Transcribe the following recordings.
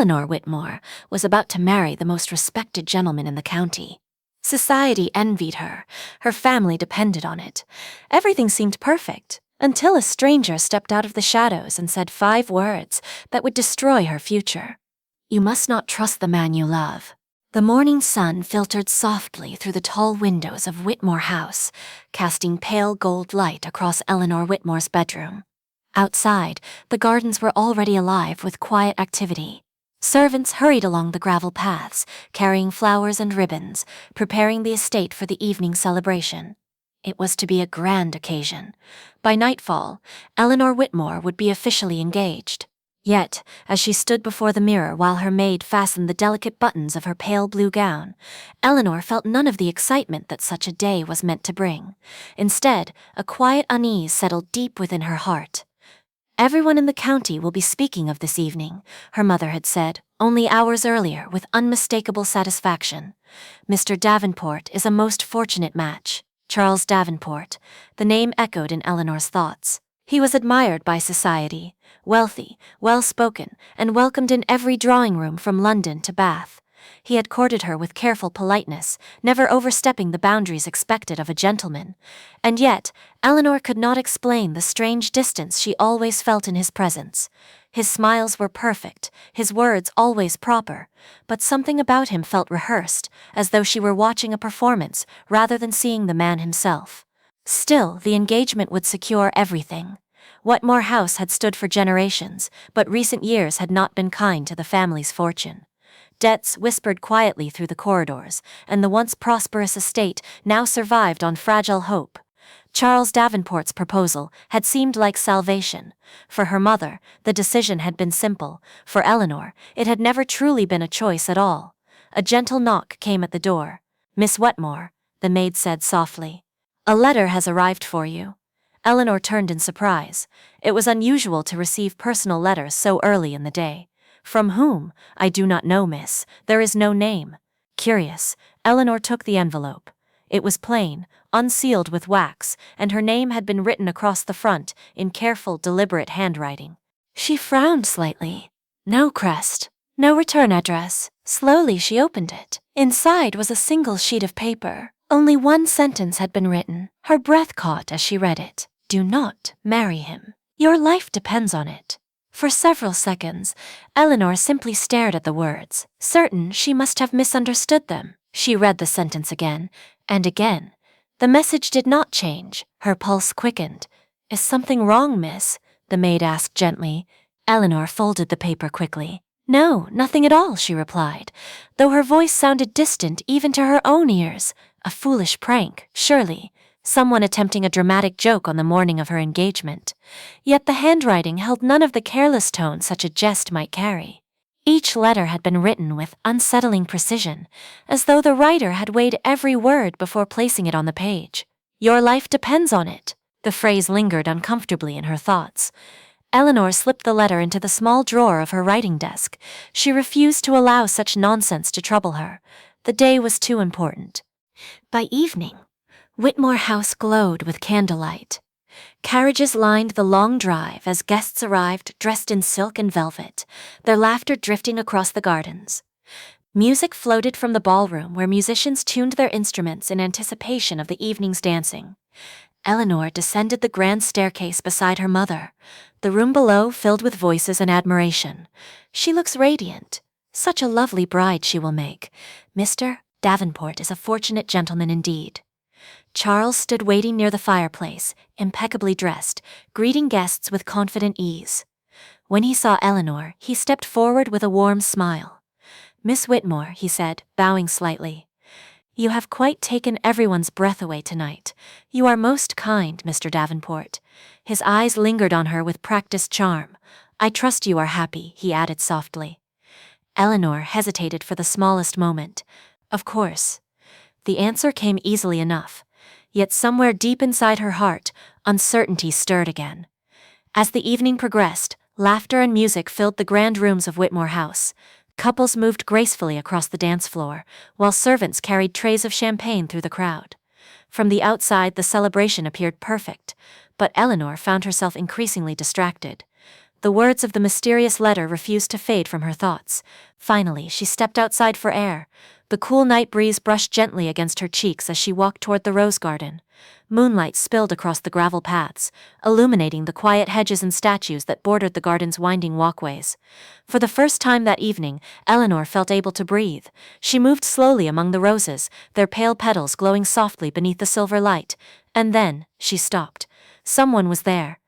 Eleanor Whitmore was about to marry the most respected gentleman in the county. Society envied her. Her family depended on it. Everything seemed perfect, until a stranger stepped out of the shadows and said 5 words that would destroy her future. You must not trust the man you love. The morning sun filtered softly through the tall windows of Whitmore House, casting pale gold light across Eleanor Whitmore's bedroom. Outside, the gardens were already alive with quiet activity. Servants hurried along the gravel paths, carrying flowers and ribbons, preparing the estate for the evening celebration. It was to be a grand occasion. By nightfall, Eleanor Whitmore would be officially engaged. Yet, as she stood before the mirror while her maid fastened the delicate buttons of her pale blue gown, Eleanor felt none of the excitement that such a day was meant to bring. Instead, a quiet unease settled deep within her heart. Everyone in the county will be speaking of this evening, her mother had said, only hours earlier with unmistakable satisfaction. Mr. Davenport is a most fortunate match. Charles Davenport, the name echoed in Eleanor's thoughts. He was admired by society, wealthy, well-spoken, and welcomed in every drawing room from London to Bath. He had courted her with careful politeness, never overstepping the boundaries expected of a gentleman. And yet, Eleanor could not explain the strange distance she always felt in his presence. His smiles were perfect, his words always proper, but something about him felt rehearsed, as though she were watching a performance rather than seeing the man himself. Still, the engagement would secure everything. Whitmore House had stood for generations, but recent years had not been kind to the family's fortune. Debts whispered quietly through the corridors, and the once prosperous estate now survived on fragile hope. Charles Davenport's proposal had seemed like salvation. For her mother, the decision had been simple. For Eleanor, it had never truly been a choice at all. A gentle knock came at the door. "Miss Whitmore," the maid said softly. "A letter has arrived for you." Eleanor turned in surprise. It was unusual to receive personal letters so early in the day. "From whom? I do not know, miss. There is no name." Curious, Eleanor took the envelope. It was plain, unsealed with wax, and her name had been written across the front in careful, deliberate handwriting. She frowned slightly. No crest, no return address. Slowly she opened it. Inside was a single sheet of paper. Only one sentence had been written. Her breath caught as she read it. "Do not marry him. Your life depends on it." For several seconds, Eleanor simply stared at the words, certain she must have misunderstood them. She read the sentence again, and again. The message did not change. Her pulse quickened. "Is something wrong, miss?" the maid asked gently. Eleanor folded the paper quickly. "No, nothing at all," she replied, though her voice sounded distant even to her own ears. A foolish prank, surely. Someone attempting a dramatic joke on the morning of her engagement. Yet the handwriting held none of the careless tone such a jest might carry. Each letter had been written with unsettling precision, as though the writer had weighed every word before placing it on the page. "Your life depends on it." The phrase lingered uncomfortably in her thoughts. Eleanor slipped the letter into the small drawer of her writing desk. She refused to allow such nonsense to trouble her. The day was too important. By evening, Whitmore House glowed with candlelight. Carriages lined the long drive as guests arrived dressed in silk and velvet, their laughter drifting across the gardens. Music floated from the ballroom where musicians tuned their instruments in anticipation of the evening's dancing. Eleanor descended the grand staircase beside her mother, the room below filled with voices and admiration. "She looks radiant. Such a lovely bride she will make. Mr. Davenport is a fortunate gentleman indeed." Charles stood waiting near the fireplace, impeccably dressed, greeting guests with confident ease. When he saw Eleanor, he stepped forward with a warm smile. "Miss Whitmore," he said, bowing slightly. "You have quite taken everyone's breath away tonight. You are most kind, Mr. Davenport." His eyes lingered on her with practiced charm. "I trust you are happy," he added softly. Eleanor hesitated for the smallest moment. Of course. The answer came easily enough. Yet somewhere deep inside her heart, uncertainty stirred again. As the evening progressed, laughter and music filled the grand rooms of Whitmore House. Couples moved gracefully across the dance floor, while servants carried trays of champagne through the crowd. From the outside, the celebration appeared perfect, but Eleanor found herself increasingly distracted. The words of the mysterious letter refused to fade from her thoughts. Finally, she stepped outside for air. The cool night breeze brushed gently against her cheeks as she walked toward the rose garden. Moonlight spilled across the gravel paths, illuminating the quiet hedges and statues that bordered the garden's winding walkways. For the first time that evening, Eleanor felt able to breathe. She moved slowly among the roses, their pale petals glowing softly beneath the silver light. And then, she stopped. Someone was there.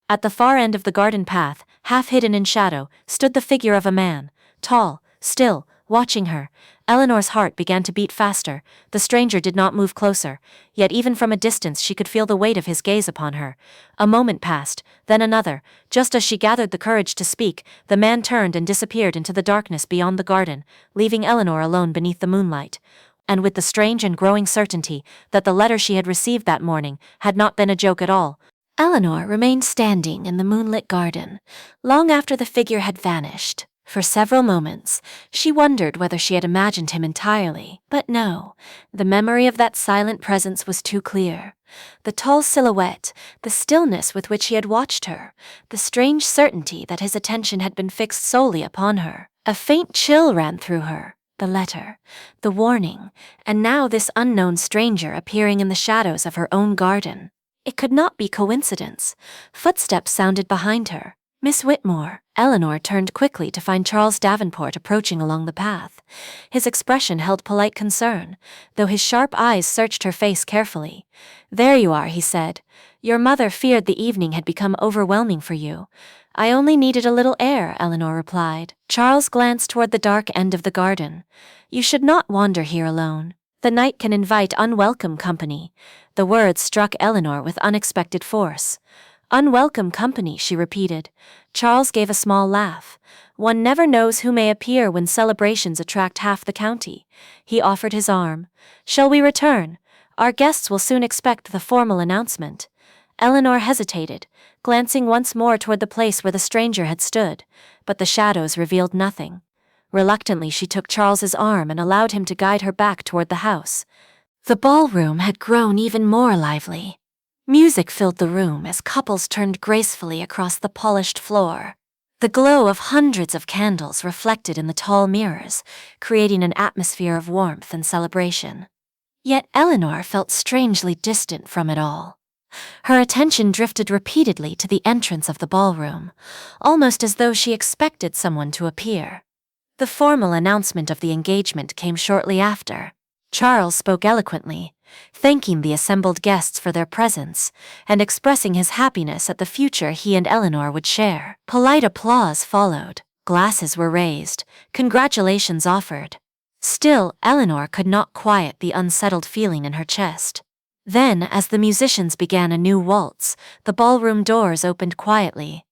At the far end of the garden path, half hidden in shadow, stood the figure of a man, tall, still, watching her. Eleanor's heart began to beat faster. The stranger did not move closer, yet even from a distance she could feel the weight of his gaze upon her. A moment passed, then another. Just as she gathered the courage to speak, the man turned and disappeared into the darkness beyond the garden, leaving Eleanor alone beneath the moonlight. And with the strange and growing certainty that the letter she had received that morning had not been a joke at all, Eleanor remained standing in the moonlit garden, long after the figure had vanished. For several moments, she wondered whether she had imagined him entirely. But no, the memory of that silent presence was too clear. The tall silhouette, the stillness with which he had watched her, the strange certainty that his attention had been fixed solely upon her. A faint chill ran through her. The letter, the warning, and now this unknown stranger appearing in the shadows of her own garden. It could not be coincidence. Footsteps sounded behind her. Miss Whitmore. Eleanor turned quickly to find Charles Davenport approaching along the path. His expression held polite concern, though his sharp eyes searched her face carefully. "There you are," he said. "Your mother feared the evening had become overwhelming for you." "I only needed a little air," Eleanor replied. Charles glanced toward the dark end of the garden. "You should not wander here alone. The night can invite unwelcome company." The words struck Eleanor with unexpected force. "Unwelcome company," she repeated. Charles gave a small laugh. "One never knows who may appear when celebrations attract half the county." He offered his arm. "Shall we return? Our guests will soon expect the formal announcement." Eleanor hesitated, glancing once more toward the place where the stranger had stood, but the shadows revealed nothing. Reluctantly, she took Charles's arm and allowed him to guide her back toward the house. The ballroom had grown even more lively. Music filled the room as couples turned gracefully across the polished floor. The glow of hundreds of candles reflected in the tall mirrors, creating an atmosphere of warmth and celebration. Yet Eleanor felt strangely distant from it all. Her attention drifted repeatedly to the entrance of the ballroom, almost as though she expected someone to appear. The formal announcement of the engagement came shortly after. Charles spoke eloquently, thanking the assembled guests for their presence, and expressing his happiness at the future he and Eleanor would share. Polite applause followed. Glasses were raised, congratulations offered. Still, Eleanor could not quiet the unsettled feeling in her chest. Then, as the musicians began a new waltz, the ballroom doors opened quietly.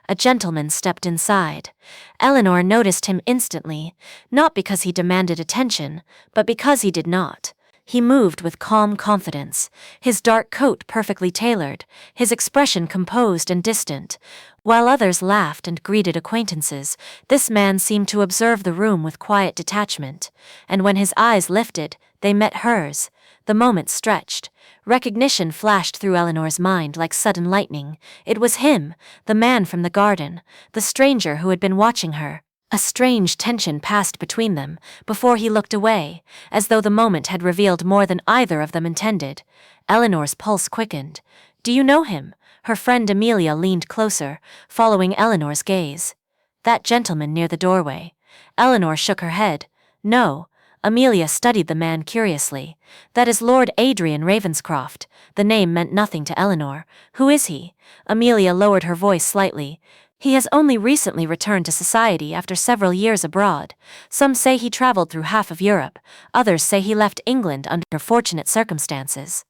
A gentleman stepped inside. Eleanor noticed him instantly, not because he demanded attention, but because he did not. He moved with calm confidence, his dark coat perfectly tailored, his expression composed and distant. While others laughed and greeted acquaintances, this man seemed to observe the room with quiet detachment, and when his eyes lifted, they met hers. The moment stretched. Recognition flashed through Eleanor's mind like sudden lightning. It was him, the man from the garden, the stranger who had been watching her. A strange tension passed between them before he looked away, as though the moment had revealed more than either of them intended. Eleanor's pulse quickened. "Do you know him?" Her friend Amelia leaned closer, following Eleanor's gaze. "That gentleman near the doorway." Eleanor shook her head. "No." Amelia studied the man curiously. "That is Lord Adrian Ravenscroft." The name meant nothing to Eleanor. "Who is he?" Amelia lowered her voice slightly. "He has only recently returned to society after several years abroad. Some say he traveled through half of Europe. Others say he left England under fortunate circumstances."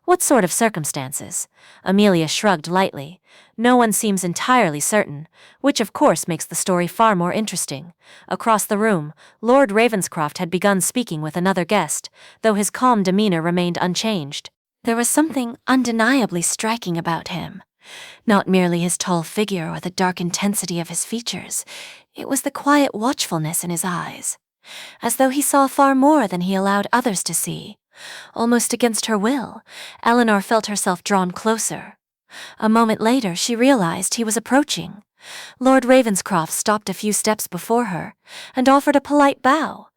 "What sort of circumstances?" Amelia shrugged lightly. "No one seems entirely certain, which of course makes the story far more interesting." Across the room, Lord Ravenscroft had begun speaking with another guest, though his calm demeanor remained unchanged. There was something undeniably striking about him. Not merely his tall figure or the dark intensity of his features, it was the quiet watchfulness in his eyes, as though he saw far more than he allowed others to see. Almost against her will, Eleanor felt herself drawn closer. A moment later, she realized he was approaching. Lord Ravenscroft stopped a few steps before her and offered a polite bow.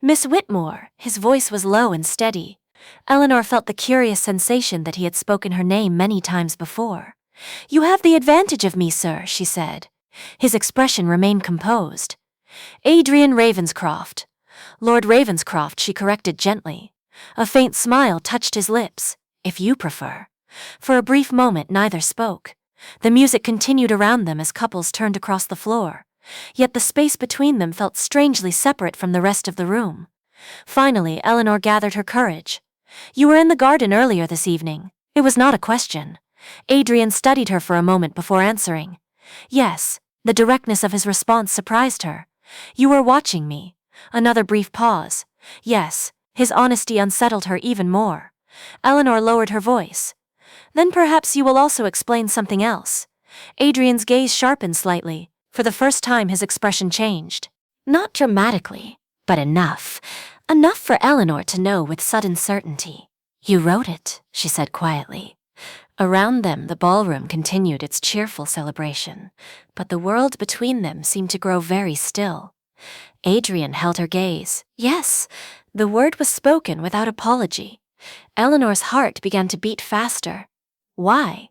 "Miss Whitmore," his voice was low and steady. Eleanor felt the curious sensation that he had spoken her name many times before. "You have the advantage of me, sir," she said. His expression remained composed. "Adrian Ravenscroft." "Lord Ravenscroft," she corrected gently. A faint smile touched his lips. "If you prefer." For a brief moment neither spoke. The music continued around them as couples turned across the floor. Yet the space between them felt strangely separate from the rest of the room. Finally, Eleanor gathered her courage. "You were in the garden earlier this evening." It was not a question. Adrian studied her for a moment before answering. "Yes." The directness of his response surprised her. "You were watching me." Another brief pause. "Yes." His honesty unsettled her even more. Eleanor lowered her voice. "Then perhaps you will also explain something else." Adrian's gaze sharpened slightly. For the first time his expression changed. Not dramatically, but enough. Enough for Eleanor to know with sudden certainty. "You wrote it," she said quietly. Around them the ballroom continued its cheerful celebration, but the world between them seemed to grow very still. Adrian held her gaze. Yes, the word was spoken without apology. Eleanor's heart began to beat faster. "Why?"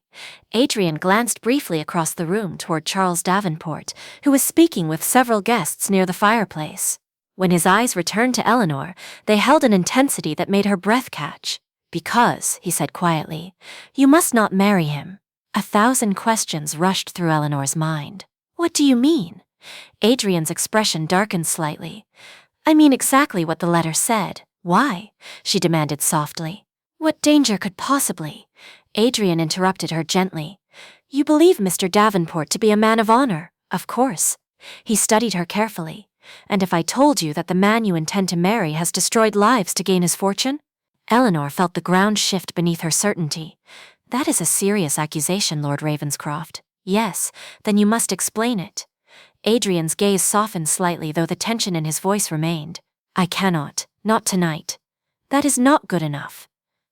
Adrian glanced briefly across the room toward Charles Davenport, who was speaking with several guests near the fireplace. When his eyes returned to Eleanor, they held an intensity that made her breath catch. "Because," he said quietly, "you must not marry him." 1,000 questions rushed through Eleanor's mind. "What do you mean?" Adrian's expression darkened slightly. "I mean exactly what the letter said." "Why?" she demanded softly. "What danger could possibly?" Adrian interrupted her gently. "You believe Mr. Davenport to be a man of honor." "Of course." He studied her carefully. "And if I told you that the man you intend to marry has destroyed lives to gain his fortune?" Eleanor felt the ground shift beneath her certainty. "That is a serious accusation, Lord Ravenscroft." "Yes, then you must explain it." Adrian's gaze softened slightly, though the tension in his voice remained. "I cannot. Not tonight." "That is not good enough."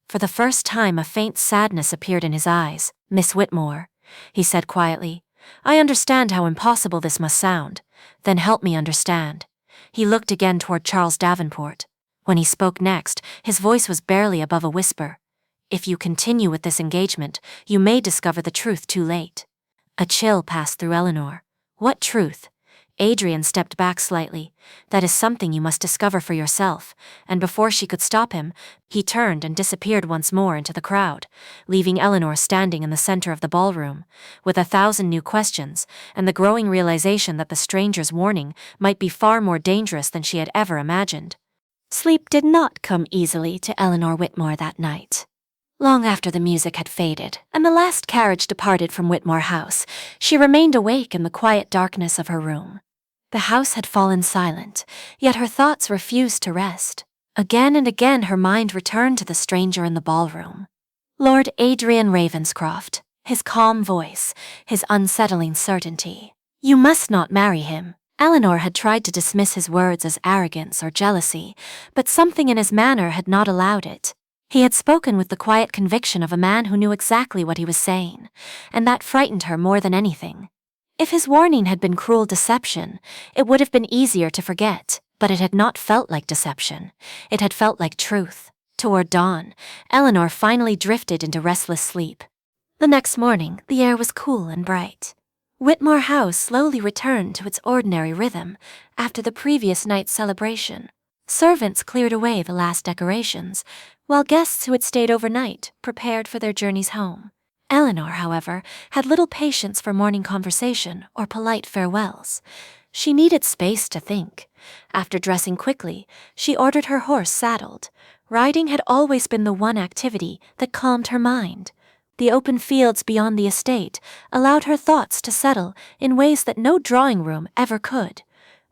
For the first time a faint sadness appeared in his eyes. "Miss Whitmore," he said quietly, "I understand how impossible this must sound. Then help me understand." He looked again toward Charles Davenport. When he spoke next, his voice was barely above a whisper. "If you continue with this engagement, you may discover the truth too late." A chill passed through Eleanor. "What truth?" Adrian stepped back slightly. "That is something you must discover for yourself," and before she could stop him, he turned and disappeared once more into the crowd, leaving Eleanor standing in the center of the ballroom, with 1,000 new questions, and the growing realization that the stranger's warning might be far more dangerous than she had ever imagined. Sleep did not come easily to Eleanor Whitmore that night. Long after the music had faded and the last carriage departed from Whitmore House, she remained awake in the quiet darkness of her room. The house had fallen silent, yet her thoughts refused to rest. Again and again her mind returned to the stranger in the ballroom. Lord Adrian Ravenscroft, his calm voice, his unsettling certainty. "You must not marry him." Eleanor had tried to dismiss his words as arrogance or jealousy, but something in his manner had not allowed it. He had spoken with the quiet conviction of a man who knew exactly what he was saying, and that frightened her more than anything. If his warning had been cruel deception, it would have been easier to forget, but it had not felt like deception. It had felt like truth. Toward dawn, Eleanor finally drifted into restless sleep. The next morning, the air was cool and bright. Whitmore House slowly returned to its ordinary rhythm after the previous night's celebration. Servants cleared away the last decorations, while guests who had stayed overnight prepared for their journeys home. Eleanor, however, had little patience for morning conversation or polite farewells. She needed space to think. After dressing quickly, she ordered her horse saddled. Riding had always been the one activity that calmed her mind. The open fields beyond the estate allowed her thoughts to settle in ways that no drawing room ever could.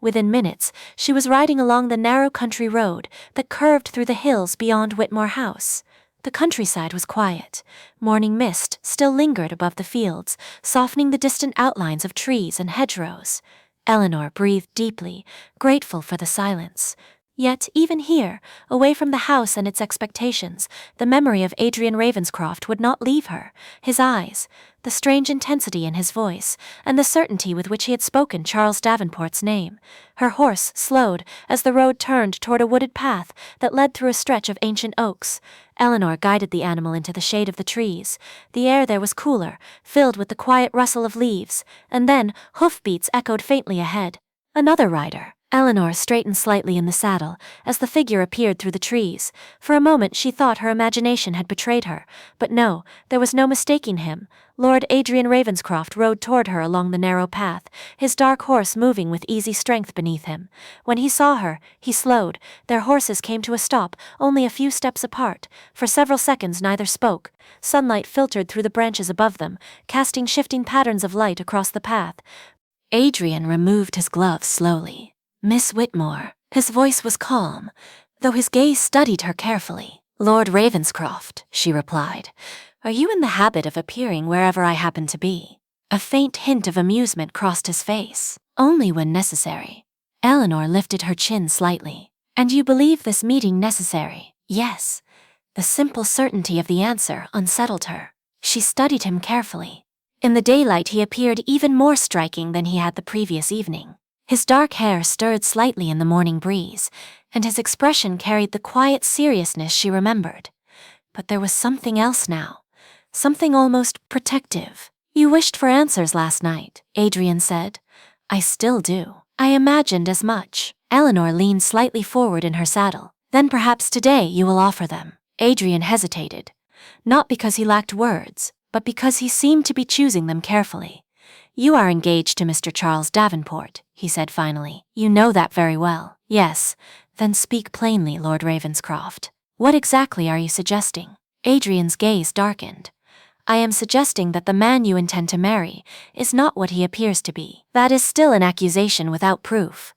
Within minutes, she was riding along the narrow country road that curved through the hills beyond Whitmore House. The countryside was quiet. Morning mist still lingered above the fields, softening the distant outlines of trees and hedgerows. Eleanor breathed deeply, grateful for the silence. Yet, even here, away from the house and its expectations, the memory of Adrian Ravenscroft would not leave her. His eyes, the strange intensity in his voice, and the certainty with which he had spoken Charles Davenport's name. Her horse slowed as the road turned toward a wooded path that led through a stretch of ancient oaks. Eleanor guided the animal into the shade of the trees. The air there was cooler, filled with the quiet rustle of leaves, and then hoofbeats echoed faintly ahead. Another rider. Eleanor straightened slightly in the saddle as the figure appeared through the trees. For a moment she thought her imagination had betrayed her, but no, there was no mistaking him. Lord Adrian Ravenscroft rode toward her along the narrow path, his dark horse moving with easy strength beneath him. When he saw her, he slowed. Their horses came to a stop, only a few steps apart. For several seconds neither spoke. Sunlight filtered through the branches above them, casting shifting patterns of light across the path. Adrian removed his gloves slowly. Miss Whitmore. His voice was calm, though his gaze studied her carefully. Lord Ravenscroft, she replied. Are you in the habit of appearing wherever I happen to be? A faint hint of amusement crossed his face. Only when necessary. Eleanor lifted her chin slightly. And you believe this meeting necessary? Yes. The simple certainty of the answer unsettled her. She studied him carefully. In the daylight he appeared even more striking than he had the previous evening. His dark hair stirred slightly in the morning breeze, and his expression carried the quiet seriousness she remembered. But there was something else now, something almost protective. You wished for answers last night, Adrian said. I still do. I imagined as much. Eleanor leaned slightly forward in her saddle. Then perhaps today you will offer them. Adrian hesitated, not because he lacked words, but because he seemed to be choosing them carefully. You are engaged to Mr. Charles Davenport, he said finally. You know that very well. Yes. Then speak plainly, Lord Ravenscroft. What exactly are you suggesting? Adrian's gaze darkened. I am suggesting that the man you intend to marry is not what he appears to be. That is still an accusation without proof.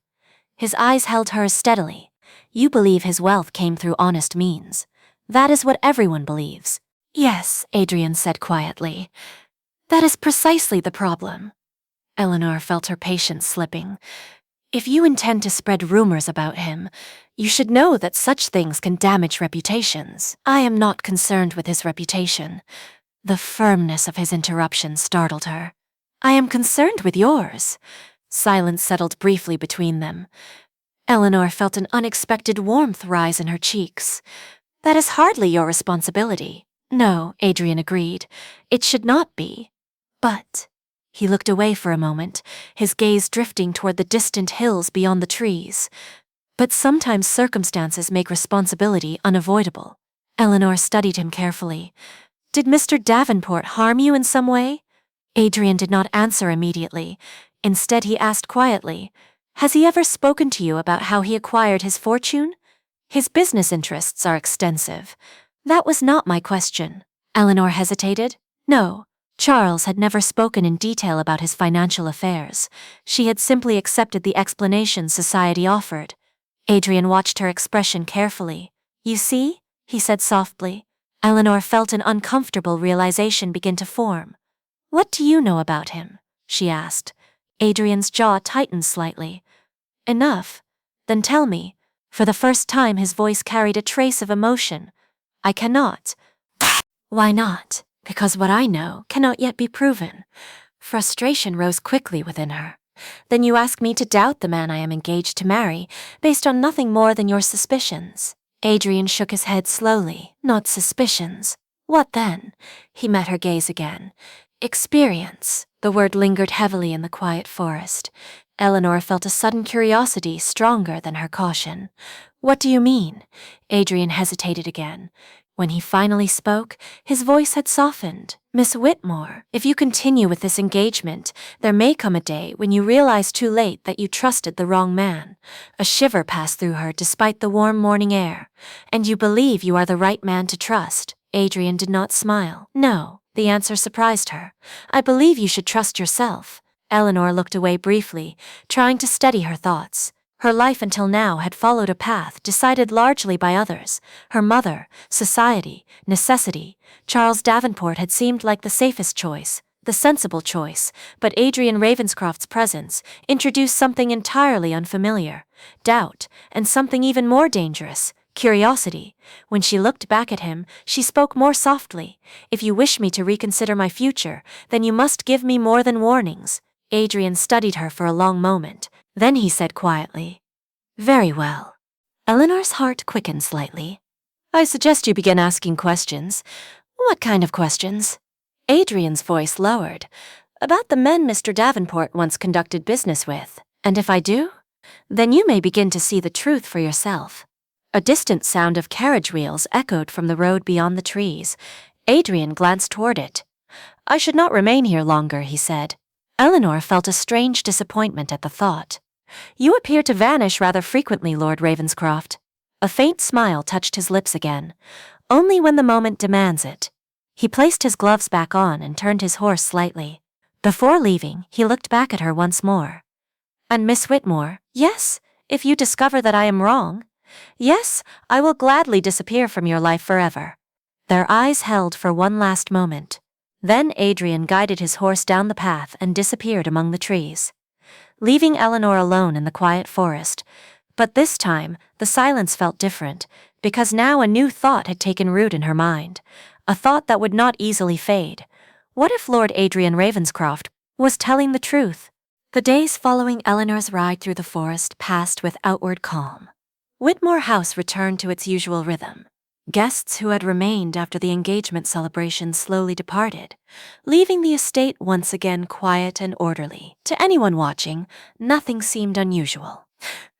His eyes held hers steadily. You believe his wealth came through honest means. That is what everyone believes. Yes, Adrian said quietly. That is precisely the problem. Eleanor felt her patience slipping. If you intend to spread rumors about him, you should know that such things can damage reputations. I am not concerned with his reputation. The firmness of his interruption startled her. I am concerned with yours. Silence settled briefly between them. Eleanor felt an unexpected warmth rise in her cheeks. That is hardly your responsibility. No, Adrian agreed. It should not be. But... He looked away for a moment, his gaze drifting toward the distant hills beyond the trees. But sometimes circumstances make responsibility unavoidable. Eleanor studied him carefully. Did Mr. Davenport harm you in some way? Adrian did not answer immediately. Instead, he asked quietly, Has he ever spoken to you about how he acquired his fortune? His business interests are extensive. That was not my question. Eleanor hesitated. No. Charles had never spoken in detail about his financial affairs. She had simply accepted the explanations society offered. Adrian watched her expression carefully. You see? He said softly. Eleanor felt an uncomfortable realization begin to form. What do you know about him? She asked. Adrian's jaw tightened slightly. Enough. Then tell me. For the first time his voice carried a trace of emotion. I cannot. Why not? Because what I know cannot yet be proven. Frustration rose quickly within her. Then you ask me to doubt the man I am engaged to marry, based on nothing more than your suspicions. Adrian shook his head slowly. Not suspicions. What then? He met her gaze again. Experience. The word lingered heavily in the quiet forest. Eleanor felt a sudden curiosity stronger than her caution. What do you mean? Adrian hesitated again. When he finally spoke, his voice had softened. Miss Whitmore, if you continue with this engagement, there may come a day when you realize too late that you trusted the wrong man. A shiver passed through her despite the warm morning air. And you believe you are the right man to trust. Adrian did not smile. No, the answer surprised her. I believe you should trust yourself. Eleanor looked away briefly, trying to steady her thoughts. Her life until now had followed a path decided largely by others. Her mother, society, necessity. Charles Davenport had seemed like the safest choice. The sensible choice, but Adrian Ravenscroft's presence introduced something entirely unfamiliar, doubt, and something even more dangerous, curiosity. When she looked back at him, she spoke more softly. "If you wish me to reconsider my future, then you must give me more than warnings." Adrian studied her for a long moment. Then he said quietly, "Very well." Eleanor's heart quickened slightly. "I suggest you begin asking questions." "What kind of questions?" Adrian's voice lowered. "About the men Mr. Davenport once conducted business with. And if I do, then you may begin to see the truth for yourself." A distant sound of carriage wheels echoed from the road beyond the trees. Adrian glanced toward it. "I should not remain here longer," he said. Eleanor felt a strange disappointment at the thought. "You appear to vanish rather frequently, Lord Ravenscroft." A faint smile touched his lips again. "Only when the moment demands it." He placed his gloves back on and turned his horse slightly. Before leaving, he looked back at her once more. "And Miss Whitmore, yes, if you discover that I am wrong, yes, I will gladly disappear from your life forever." Their eyes held for one last moment. Then Adrian guided his horse down the path and disappeared among the trees, leaving Eleanor alone in the quiet forest. But this time, the silence felt different, because now a new thought had taken root in her mind, a thought that would not easily fade. What if Lord Adrian Ravenscroft was telling the truth? The days following Eleanor's ride through the forest passed with outward calm. Whitmore House returned to its usual rhythm. Guests who had remained after the engagement celebration slowly departed, leaving the estate once again quiet and orderly. To anyone watching, nothing seemed unusual.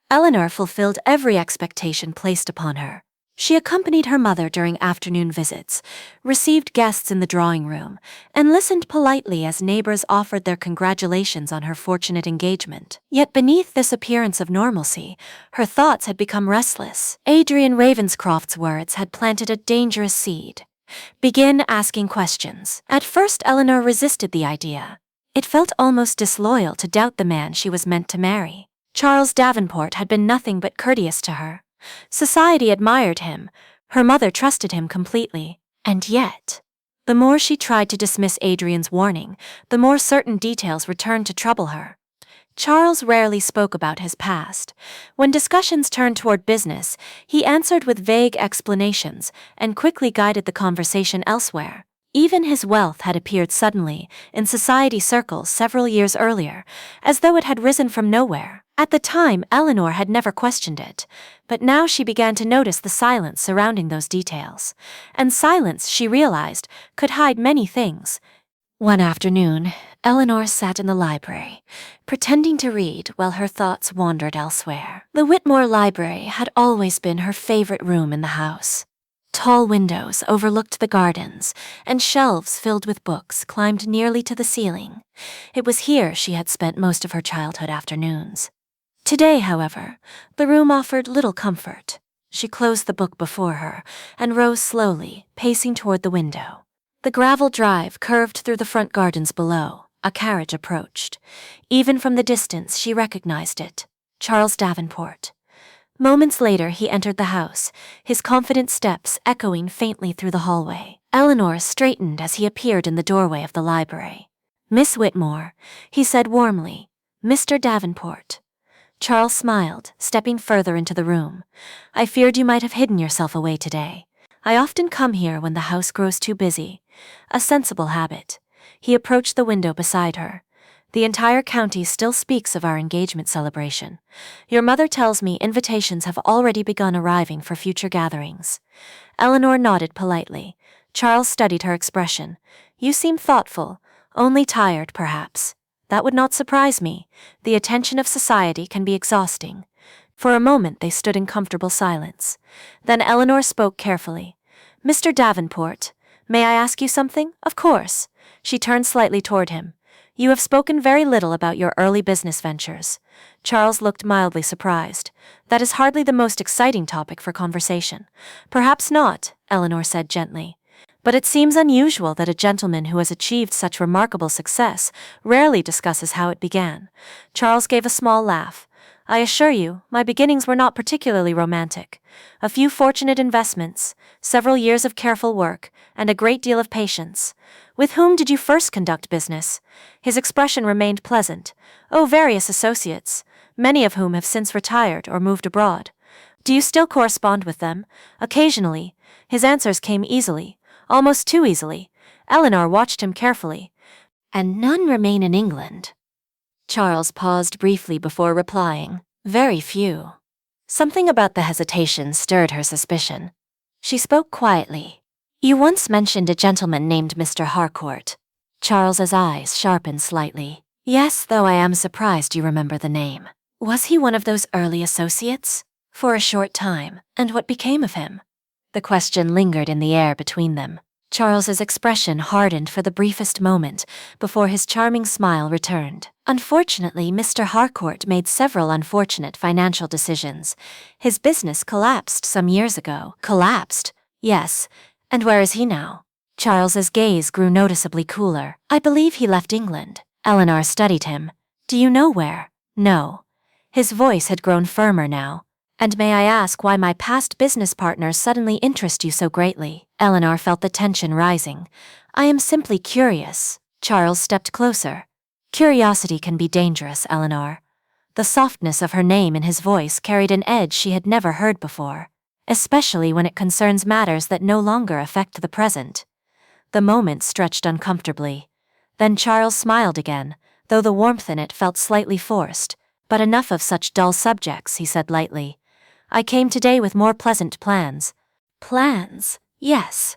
Eleanor fulfilled every expectation placed upon her. She accompanied her mother during afternoon visits, received guests in the drawing room, and listened politely as neighbors offered their congratulations on her fortunate engagement. Yet beneath this appearance of normalcy, her thoughts had become restless. Adrian Ravenscroft's words had planted a dangerous seed. Begin asking questions. At first, Eleanor resisted the idea. It felt almost disloyal to doubt the man she was meant to marry. Charles Davenport had been nothing but courteous to her. Society admired him. Her mother trusted him completely. And yet, the more she tried to dismiss Adrian's warning, the more certain details returned to trouble her. Charles rarely spoke about his past. When discussions turned toward business, he answered with vague explanations and quickly guided the conversation elsewhere. Even his wealth had appeared suddenly in society circles several years earlier, as though it had risen from nowhere. At the time, Eleanor had never questioned it, but now she began to notice the silence surrounding those details. And silence, she realized, could hide many things. One afternoon, Eleanor sat in the library, pretending to read while her thoughts wandered elsewhere. The Whitmore Library had always been her favorite room in the house. Tall windows overlooked the gardens, and shelves filled with books climbed nearly to the ceiling. It was here she had spent most of her childhood afternoons. Today, however, the room offered little comfort. She closed the book before her and rose slowly, pacing toward the window. The gravel drive curved through the front gardens below. A carriage approached. Even from the distance, she recognized it. Charles Davenport. Moments later, he entered the house, his confident steps echoing faintly through the hallway. Eleanor straightened as he appeared in the doorway of the library. "Miss Whitmore," he said warmly. "Mr. Davenport." Charles smiled, stepping further into the room. "I feared you might have hidden yourself away today. I often come here when the house grows too busy. A sensible habit." He approached the window beside her. "The entire county still speaks of our engagement celebration. Your mother tells me invitations have already begun arriving for future gatherings." Eleanor nodded politely. Charles studied her expression. "You seem thoughtful, only tired, perhaps." "That would not surprise me. The attention of society can be exhausting." For a moment they stood in comfortable silence. Then Eleanor spoke carefully. "Mr. Davenport, may I ask you something?" "Of course." She turned slightly toward him. "You have spoken very little about your early business ventures." Charles looked mildly surprised. "That is hardly the most exciting topic for conversation." "Perhaps not," Eleanor said gently. "But it seems unusual that a gentleman who has achieved such remarkable success rarely discusses how it began." Charles gave a small laugh. I assure you, my beginnings were not particularly romantic. A few fortunate investments, several years of careful work, and a great deal of patience. With whom did you first conduct business? His expression remained pleasant. Oh, various associates, many of whom have since retired or moved abroad. Do you still correspond with them? Occasionally. His answers came easily, almost too easily. Eleanor watched him carefully. And none remain in England? Charles paused briefly before replying. Very few. Something about the hesitation stirred her suspicion. She spoke quietly. You once mentioned a gentleman named Mr. Harcourt. Charles's eyes sharpened slightly. Yes, though I am surprised you remember the name. Was he one of those early associates? For a short time, and what became of him? The question lingered in the air between them. Charles's expression hardened for the briefest moment before his charming smile returned. Unfortunately, Mr. Harcourt made several unfortunate financial decisions. His business collapsed some years ago. Collapsed? Yes. And where is he now? Charles's gaze grew noticeably cooler. I believe he left England. Eleanor studied him. Do you know where? No. His voice had grown firmer now. And may I ask why my past business partners suddenly interest you so greatly? Eleanor felt the tension rising. I am simply curious. Charles stepped closer. Curiosity can be dangerous, Eleanor. The softness of her name in his voice carried an edge she had never heard before, especially when it concerns matters that no longer affect the present. The moment stretched uncomfortably. Then Charles smiled again, though the warmth in it felt slightly forced. But enough of such dull subjects, he said lightly. I came today with more pleasant plans. Plans? Yes.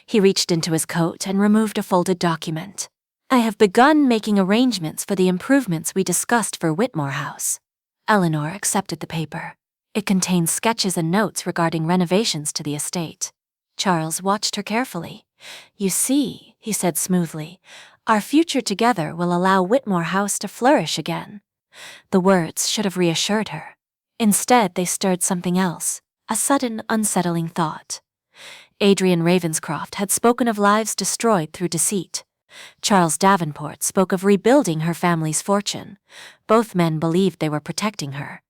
He reached into his coat and removed a folded document. I have begun making arrangements for the improvements we discussed for Whitmore House. Eleanor accepted the paper. It contained sketches and notes regarding renovations to the estate. Charles watched her carefully. You see, he said smoothly, our future together will allow Whitmore House to flourish again. The words should have reassured her. Instead, they stirred something else, a sudden, unsettling thought. Adrian Ravenscroft had spoken of lives destroyed through deceit. Charles Davenport spoke of rebuilding her family's fortune. Both men believed they were protecting her.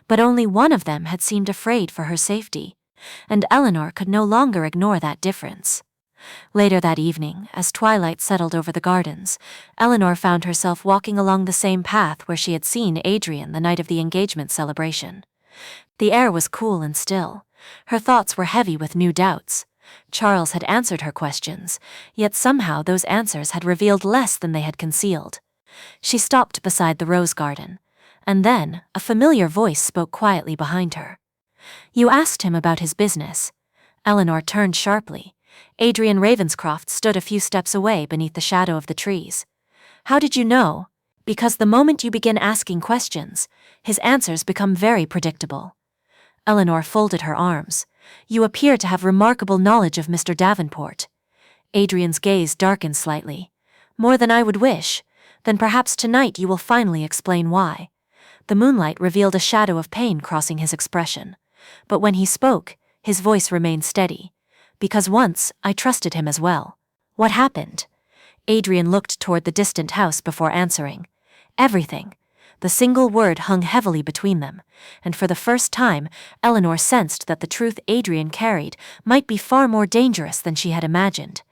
But only one of them had seemed afraid for her safety, and Eleanor could no longer ignore that difference. Later that evening, as twilight settled over the gardens, Eleanor found herself walking along the same path where she had seen Adrian the night of the engagement celebration. The air was cool and still. Her thoughts were heavy with new doubts. Charles had answered her questions, yet somehow those answers had revealed less than they had concealed. She stopped beside the rose garden, and then a familiar voice spoke quietly behind her. You asked him about his business. Eleanor turned sharply. Adrian Ravenscroft stood a few steps away beneath the shadow of the trees. How did you know? Because the moment you begin asking questions, his answers become very predictable. Eleanor folded her arms. You appear to have remarkable knowledge of Mr. Davenport. Adrian's gaze darkened slightly. More than I would wish. Then perhaps tonight you will finally explain why. The moonlight revealed a shadow of pain crossing his expression. But when he spoke, his voice remained steady. Because once, I trusted him as well. What happened? Adrian looked toward the distant house before answering. Everything. The single word hung heavily between them, and for the first time, Eleanor sensed that the truth Adrian carried might be far more dangerous than she had imagined.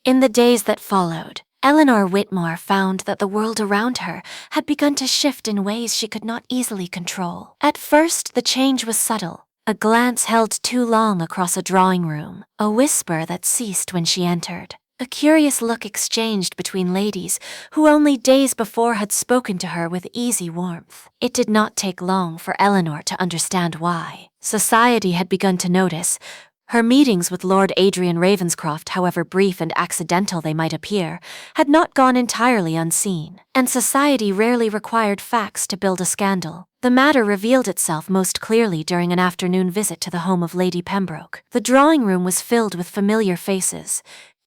In the days that followed, Eleanor Whitmore found that the world around her had begun to shift in ways she could not easily control. At first, the change was subtle. A glance held too long across a drawing room, a whisper that ceased when she entered, a curious look exchanged between ladies who only days before had spoken to her with easy warmth. It did not take long for Eleanor to understand why. Society had begun to notice. Her meetings with Lord Adrian Ravenscroft, however brief and accidental they might appear, had not gone entirely unseen, and society rarely required facts to build a scandal. The matter revealed itself most clearly during an afternoon visit to the home of Lady Pembroke. The drawing room was filled with familiar faces.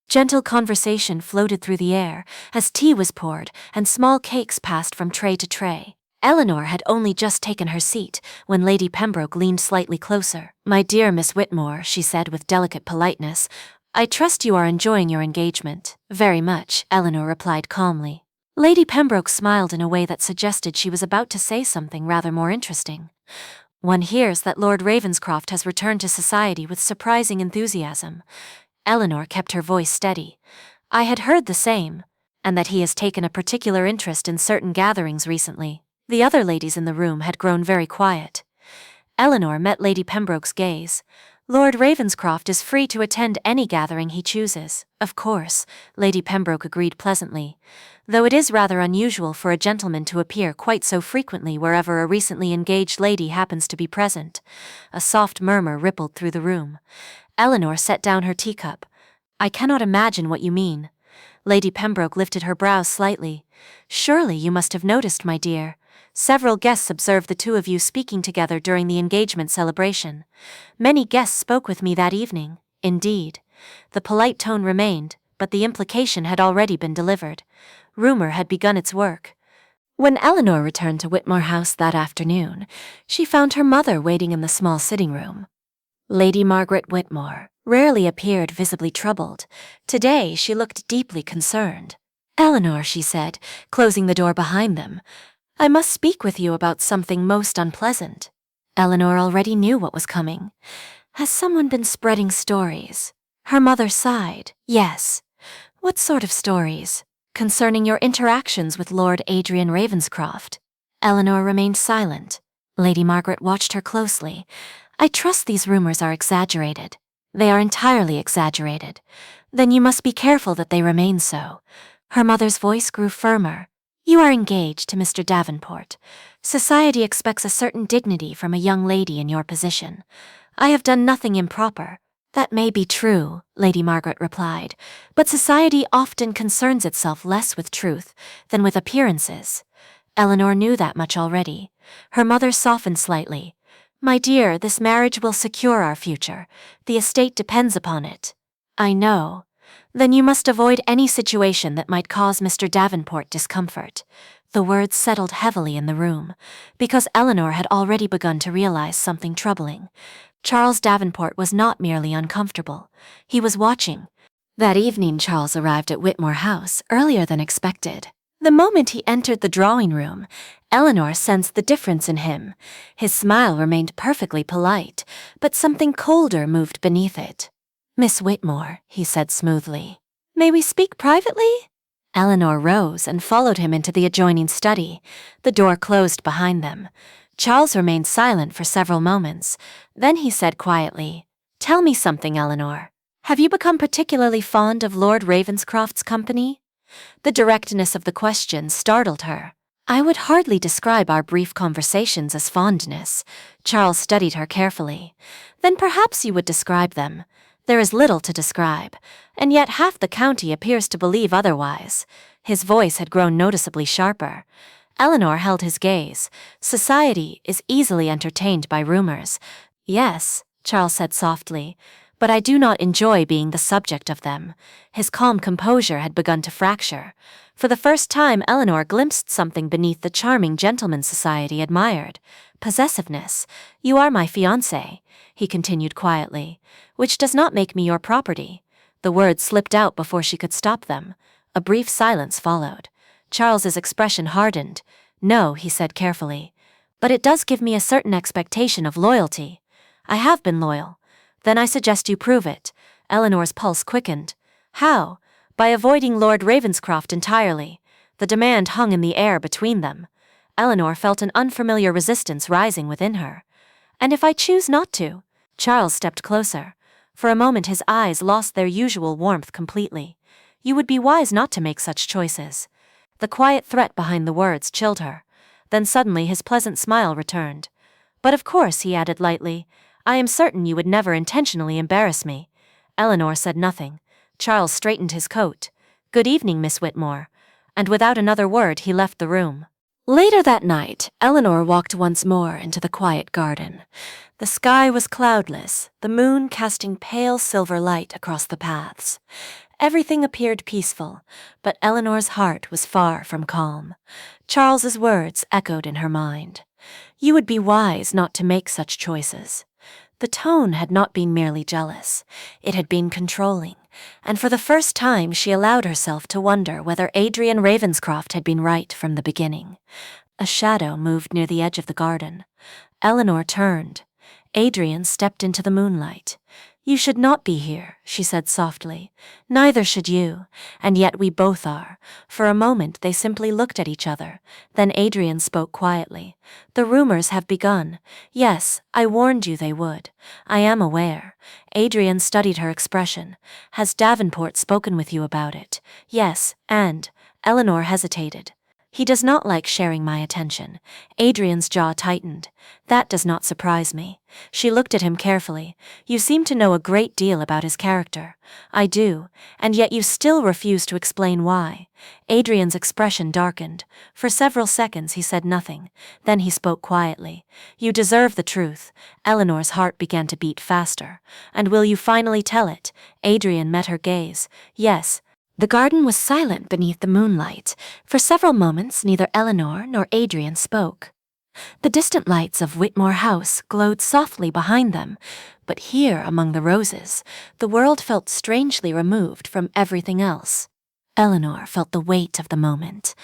Gentle conversation floated through the air as tea was poured and small cakes passed from tray to tray. Eleanor had only just taken her seat when Lady Pembroke leaned slightly closer. My dear Miss Whitmore, she said with delicate politeness, I trust you are enjoying your engagement. Very much, Eleanor replied calmly. Lady Pembroke smiled in a way that suggested she was about to say something rather more interesting. One hears that Lord Ravenscroft has returned to society with surprising enthusiasm. Eleanor kept her voice steady. I had heard the same, and that he has taken a particular interest in certain gatherings recently. The other ladies in the room had grown very quiet. Eleanor met Lady Pembroke's gaze. Lord Ravenscroft is free to attend any gathering he chooses. Of course, Lady Pembroke agreed pleasantly, though it is rather unusual for a gentleman to appear quite so frequently wherever a recently engaged lady happens to be present. A soft murmur rippled through the room. Eleanor set down her teacup. I cannot imagine what you mean. Lady Pembroke lifted her brows slightly. Surely you must have noticed, my dear. Several guests observed the two of you speaking together during the engagement celebration. Many guests spoke with me that evening, indeed. The polite tone remained, but the implication had already been delivered. Rumor had begun its work. When Eleanor returned to Whitmore House that afternoon, she found her mother waiting in the small sitting room. Lady Margaret Whitmore rarely appeared visibly troubled. Today she looked deeply concerned. Eleanor, she said, closing the door behind them, I must speak with you about something most unpleasant. Eleanor already knew what was coming. Has someone been spreading stories? Her mother sighed. Yes. What sort of stories? Concerning your interactions with Lord Adrian Ravenscroft. Eleanor remained silent. Lady Margaret watched her closely. I trust these rumors are exaggerated. They are entirely exaggerated. Then you must be careful that they remain so. Her mother's voice grew firmer. You are engaged to Mr. Davenport. Society expects a certain dignity from a young lady in your position. I have done nothing improper. That may be true, Lady Margaret replied, but society often concerns itself less with truth than with appearances. Eleanor knew that much already. Her mother softened slightly. My dear, this marriage will secure our future. The estate depends upon it. I know. Then you must avoid any situation that might cause Mr. Davenport discomfort. The words settled heavily in the room, because Eleanor had already begun to realize something troubling. Charles Davenport was not merely uncomfortable. He was watching. That evening Charles arrived at Whitmore House earlier than expected. The moment he entered the drawing room, Eleanor sensed the difference in him. His smile remained perfectly polite, but something colder moved beneath it. Miss Whitmore, he said smoothly. May we speak privately? Eleanor rose and followed him into the adjoining study. The door closed behind them. Charles remained silent for several moments. Then he said quietly, Tell me something, Eleanor. Have you become particularly fond of Lord Ravenscroft's company? The directness of the question startled her. I would hardly describe our brief conversations as fondness. Charles studied her carefully. Then perhaps you would describe them. There is little to describe, and yet half the county appears to believe otherwise. His voice had grown noticeably sharper. Eleanor held his gaze. Society is easily entertained by rumors. Yes, Charles said softly, but I do not enjoy being the subject of them. His calm composure had begun to fracture. For the first time, Eleanor glimpsed something beneath the charming gentleman society admired. Possessiveness. You are my fiancé, he continued quietly, which does not make me your property. The words slipped out before she could stop them. A brief silence followed. Charles's expression hardened. No, he said carefully, but it does give me a certain expectation of loyalty. I have been loyal. Then I suggest you prove it. Eleanor's pulse quickened. How? By avoiding Lord Ravenscroft entirely. The demand hung in the air between them. Eleanor felt an unfamiliar resistance rising within her. And if I choose not to? Charles stepped closer. For a moment his eyes lost their usual warmth completely. You would be wise not to make such choices. The quiet threat behind the words chilled her. Then suddenly his pleasant smile returned. But of course, he added lightly, I am certain you would never intentionally embarrass me. Eleanor said nothing. Charles straightened his coat. Good evening, Miss Whitmore. And without another word he left the room. Later that night, Eleanor walked once more into the quiet garden. The sky was cloudless, the moon casting pale silver light across the paths. Everything appeared peaceful, but Eleanor's heart was far from calm. Charles's words echoed in her mind. You would be wise not to make such choices. The tone had not been merely jealous, it had been controlling, and for the first time she allowed herself to wonder whether Adrian Ravenscroft had been right from the beginning. A shadow moved near the edge of the garden. Eleanor turned. Adrian stepped into the moonlight. "You should not be here," she said softly. "Neither should you, and yet we both are." For a moment they simply looked at each other. Then Adrian spoke quietly. "The rumors have begun. Yes, I warned you they would. I am aware." Adrian studied her expression. "Has Davenport spoken with you about it?" "Yes, and—" Eleanor hesitated. "He does not like sharing my attention." Adrian's jaw tightened. "That does not surprise me." She looked at him carefully. "You seem to know a great deal about his character." "I do, and yet you still refuse to explain why." Adrian's expression darkened. For several seconds he said nothing. Then he spoke quietly. "You deserve the truth." Eleanor's heart began to beat faster. "And will you finally tell it?" Adrian met her gaze. "Yes." The garden was silent beneath the moonlight. For several moments neither Eleanor nor Adrian spoke. The distant lights of Whitmore House glowed softly behind them, but here among the roses, the world felt strangely removed from everything else. Eleanor felt the weight of the moment.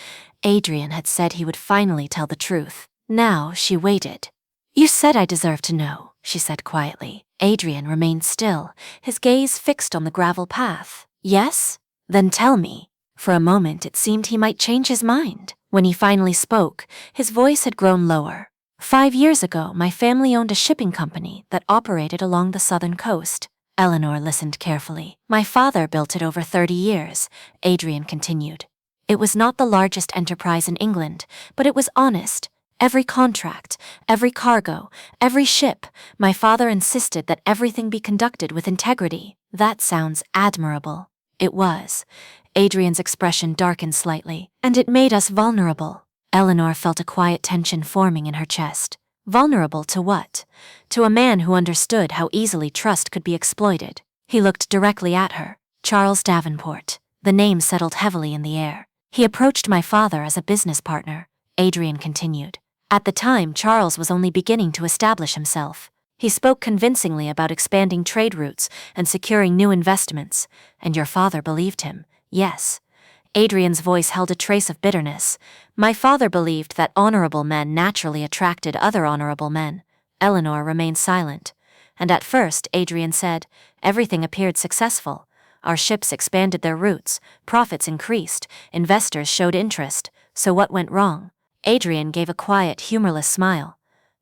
Adrian had said he would finally tell the truth. Now she waited. "You said I deserved to know," she said quietly. Adrian remained still, his gaze fixed on the gravel path. "Yes? Then tell me." For a moment it seemed he might change his mind. When he finally spoke, his voice had grown lower. 5 years ago, my family owned a shipping company that operated along the southern coast. Eleanor listened carefully. "My father built it over 30 years, Adrian continued. "It was not the largest enterprise in England, but it was honest. Every contract, every cargo, every ship, my father insisted that everything be conducted with integrity." "That sounds admirable." It was. Adrian's expression darkened slightly. "And it made us vulnerable." Eleanor felt a quiet tension forming in her chest. Vulnerable to what? To a man who understood how easily trust could be exploited. He looked directly at her. "Charles Davenport." The name settled heavily in the air. "He approached my father as a business partner," Adrian continued. "At the time, Charles was only beginning to establish himself. He spoke convincingly about expanding trade routes and securing new investments, and your father believed him." "Yes." Adrian's voice held a trace of bitterness. "My father believed that honorable men naturally attracted other honorable men." Eleanor remained silent. "And at first," Adrian said, "everything appeared successful. Our ships expanded their routes, profits increased, investors showed interest. So what went wrong?" Adrian gave a quiet, humorless smile.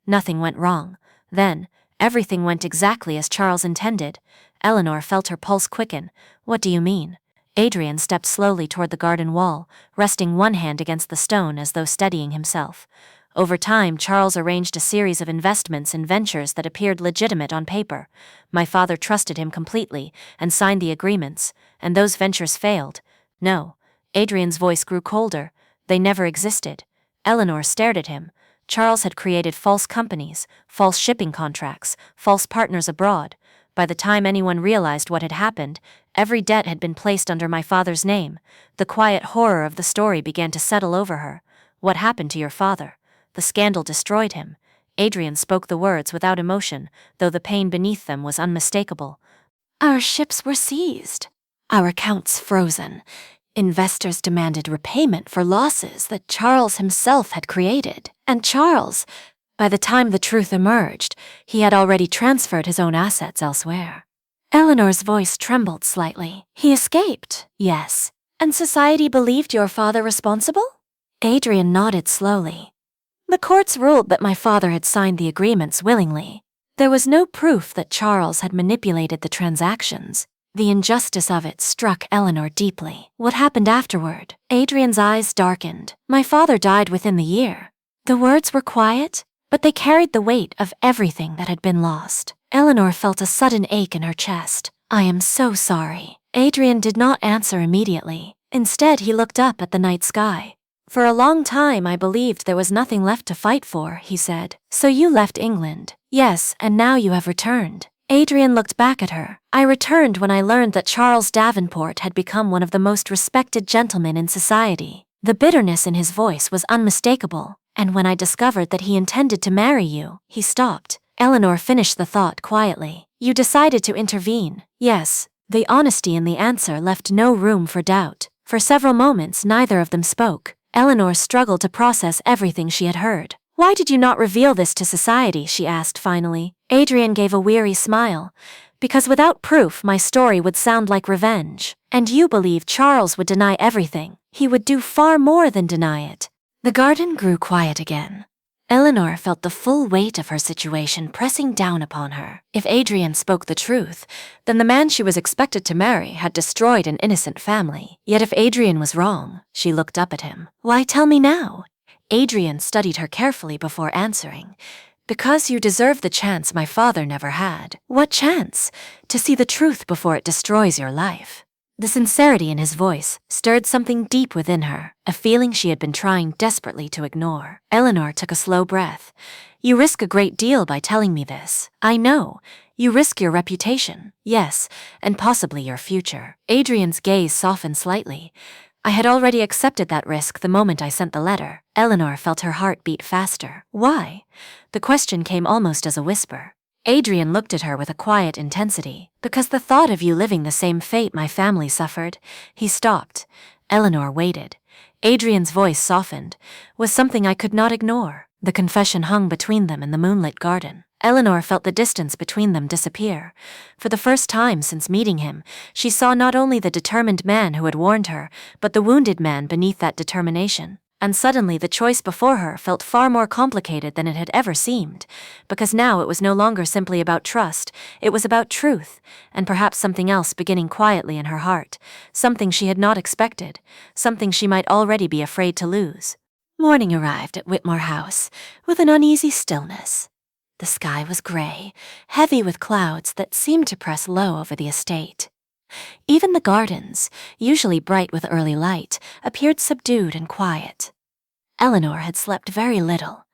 "Nothing went wrong. Then, everything went exactly as Charles intended." Eleanor felt her pulse quicken. "What do you mean?" Adrian stepped slowly toward the garden wall, resting one hand against the stone as though steadying himself. "Over time, Charles arranged a series of investments in ventures that appeared legitimate on paper. My father trusted him completely and signed the agreements, and those ventures failed." "No." Adrian's voice grew colder. "They never existed." Eleanor stared at him. Charles had created false companies, false shipping contracts, false partners abroad. By the time anyone realized what had happened, every debt had been placed under my father's name. The quiet horror of the story began to settle over her. "What happened to your father?" "The scandal destroyed him." Adrian spoke the words without emotion, though the pain beneath them was unmistakable. "Our ships were seized. Our accounts frozen. Investors demanded repayment for losses that Charles himself had created. And Charles, by the time the truth emerged, he had already transferred his own assets elsewhere." Eleanor's voice trembled slightly. "He escaped?" "Yes." "And society believed your father responsible?" Adrian nodded slowly. "The courts ruled that my father had signed the agreements willingly. There was no proof that Charles had manipulated the transactions. The injustice of it struck Eleanor deeply." "What happened afterward?" Adrian's eyes darkened. "My father died within the year." The words were quiet, but they carried the weight of everything that had been lost. Eleanor felt a sudden ache in her chest. "I am so sorry." Adrian did not answer immediately. Instead, he looked up at the night sky. "For a long time I believed there was nothing left to fight for," he said. "So you left England?" "Yes, and now you have returned." Adrian looked back at her. "I returned when I learned that Charles Davenport had become one of the most respected gentlemen in society." The bitterness in his voice was unmistakable. "And when I discovered that he intended to marry you," he stopped. Eleanor finished the thought quietly. You decided to intervene. Yes. The honesty in the answer left no room for doubt. For several moments, neither of them spoke. Eleanor struggled to process everything she had heard. Why did you not reveal this to society? She asked finally. Adrian gave a weary smile. Because without proof, my story would sound like revenge. And you believe Charles would deny everything. He would do far more than deny it. The garden grew quiet again. Eleanor felt the full weight of her situation pressing down upon her. If Adrian spoke the truth, then the man she was expected to marry had destroyed an innocent family. Yet if Adrian was wrong, she looked up at him. Why tell me now? Adrian studied her carefully before answering. Because you deserve the chance my father never had. What chance? To see the truth before it destroys your life. The sincerity in his voice stirred something deep within her, a feeling she had been trying desperately to ignore. Eleanor took a slow breath. You risk a great deal by telling me this. I know. You risk your reputation. Yes, and possibly your future. Adrian's gaze softened slightly. I had already accepted that risk the moment I sent the letter. Eleanor felt her heart beat faster. Why? The question came almost as a whisper. Adrian looked at her with a quiet intensity. Because the thought of you living the same fate my family suffered. He stopped. Eleanor waited. Adrian's voice softened. Was something I could not ignore. The confession hung between them in the moonlit garden. Eleanor felt the distance between them disappear. For the first time since meeting him, she saw not only the determined man who had warned her, but the wounded man beneath that determination. And suddenly the choice before her felt far more complicated than it had ever seemed, because now it was no longer simply about trust, it was about truth, and perhaps something else beginning quietly in her heart, something she had not expected, something she might already be afraid to lose. Morning arrived at Whitmore House, with an uneasy stillness. The sky was gray, heavy with clouds that seemed to press low over the estate. Even the gardens, usually bright with early light, appeared subdued and quiet. Eleanor had slept very little.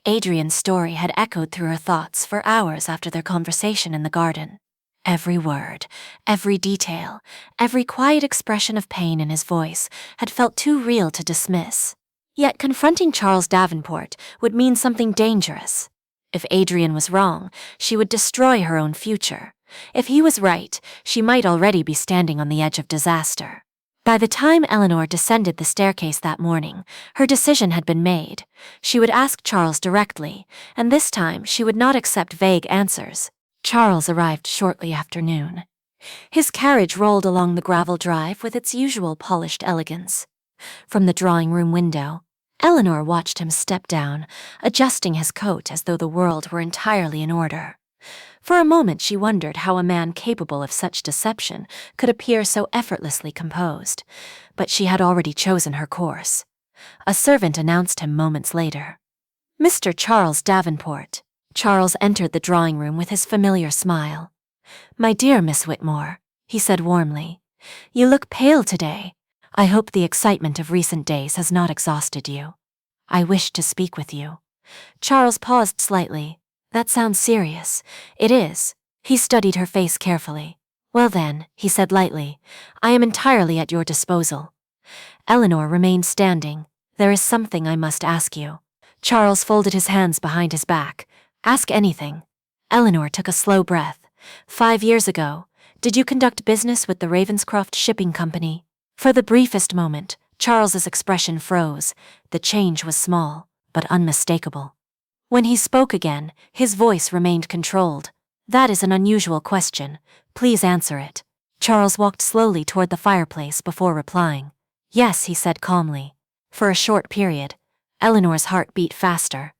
Adrian's story had echoed through her thoughts for hours after their conversation in the garden. Every word, every detail, every quiet expression of pain in his voice had felt too real to dismiss. Yet confronting Charles Davenport would mean something dangerous. If Adrian was wrong, she would destroy her own future. If he was right, she might already be standing on the edge of disaster. By the time Eleanor descended the staircase that morning, her decision had been made. She would ask Charles directly, and this time she would not accept vague answers. Charles arrived shortly after noon. His carriage rolled along the gravel drive with its usual polished elegance. From the drawing-room window, Eleanor watched him step down, adjusting his coat as though the world were entirely in order. For a moment she wondered how a man capable of such deception could appear so effortlessly composed, but she had already chosen her course. A servant announced him moments later. Mr. Charles Davenport. Charles entered the drawing-room with his familiar smile. My dear Miss Whitmore, he said warmly, you look pale today. I hope the excitement of recent days has not exhausted you. I wished to speak with you. Charles paused slightly. That sounds serious. It is. He studied her face carefully. Well then, he said lightly, I am entirely at your disposal. Eleanor remained standing. There is something I must ask you. Charles folded his hands behind his back. Ask anything. Eleanor took a slow breath. 5 years ago, did you conduct business with the Ravenscroft Shipping Company? For the briefest moment, Charles's expression froze. The change was small, but unmistakable. When he spoke again, his voice remained controlled. That is an unusual question. Please answer it. Charles walked slowly toward the fireplace before replying. Yes, he said calmly. For a short period, Eleanor's heart beat faster.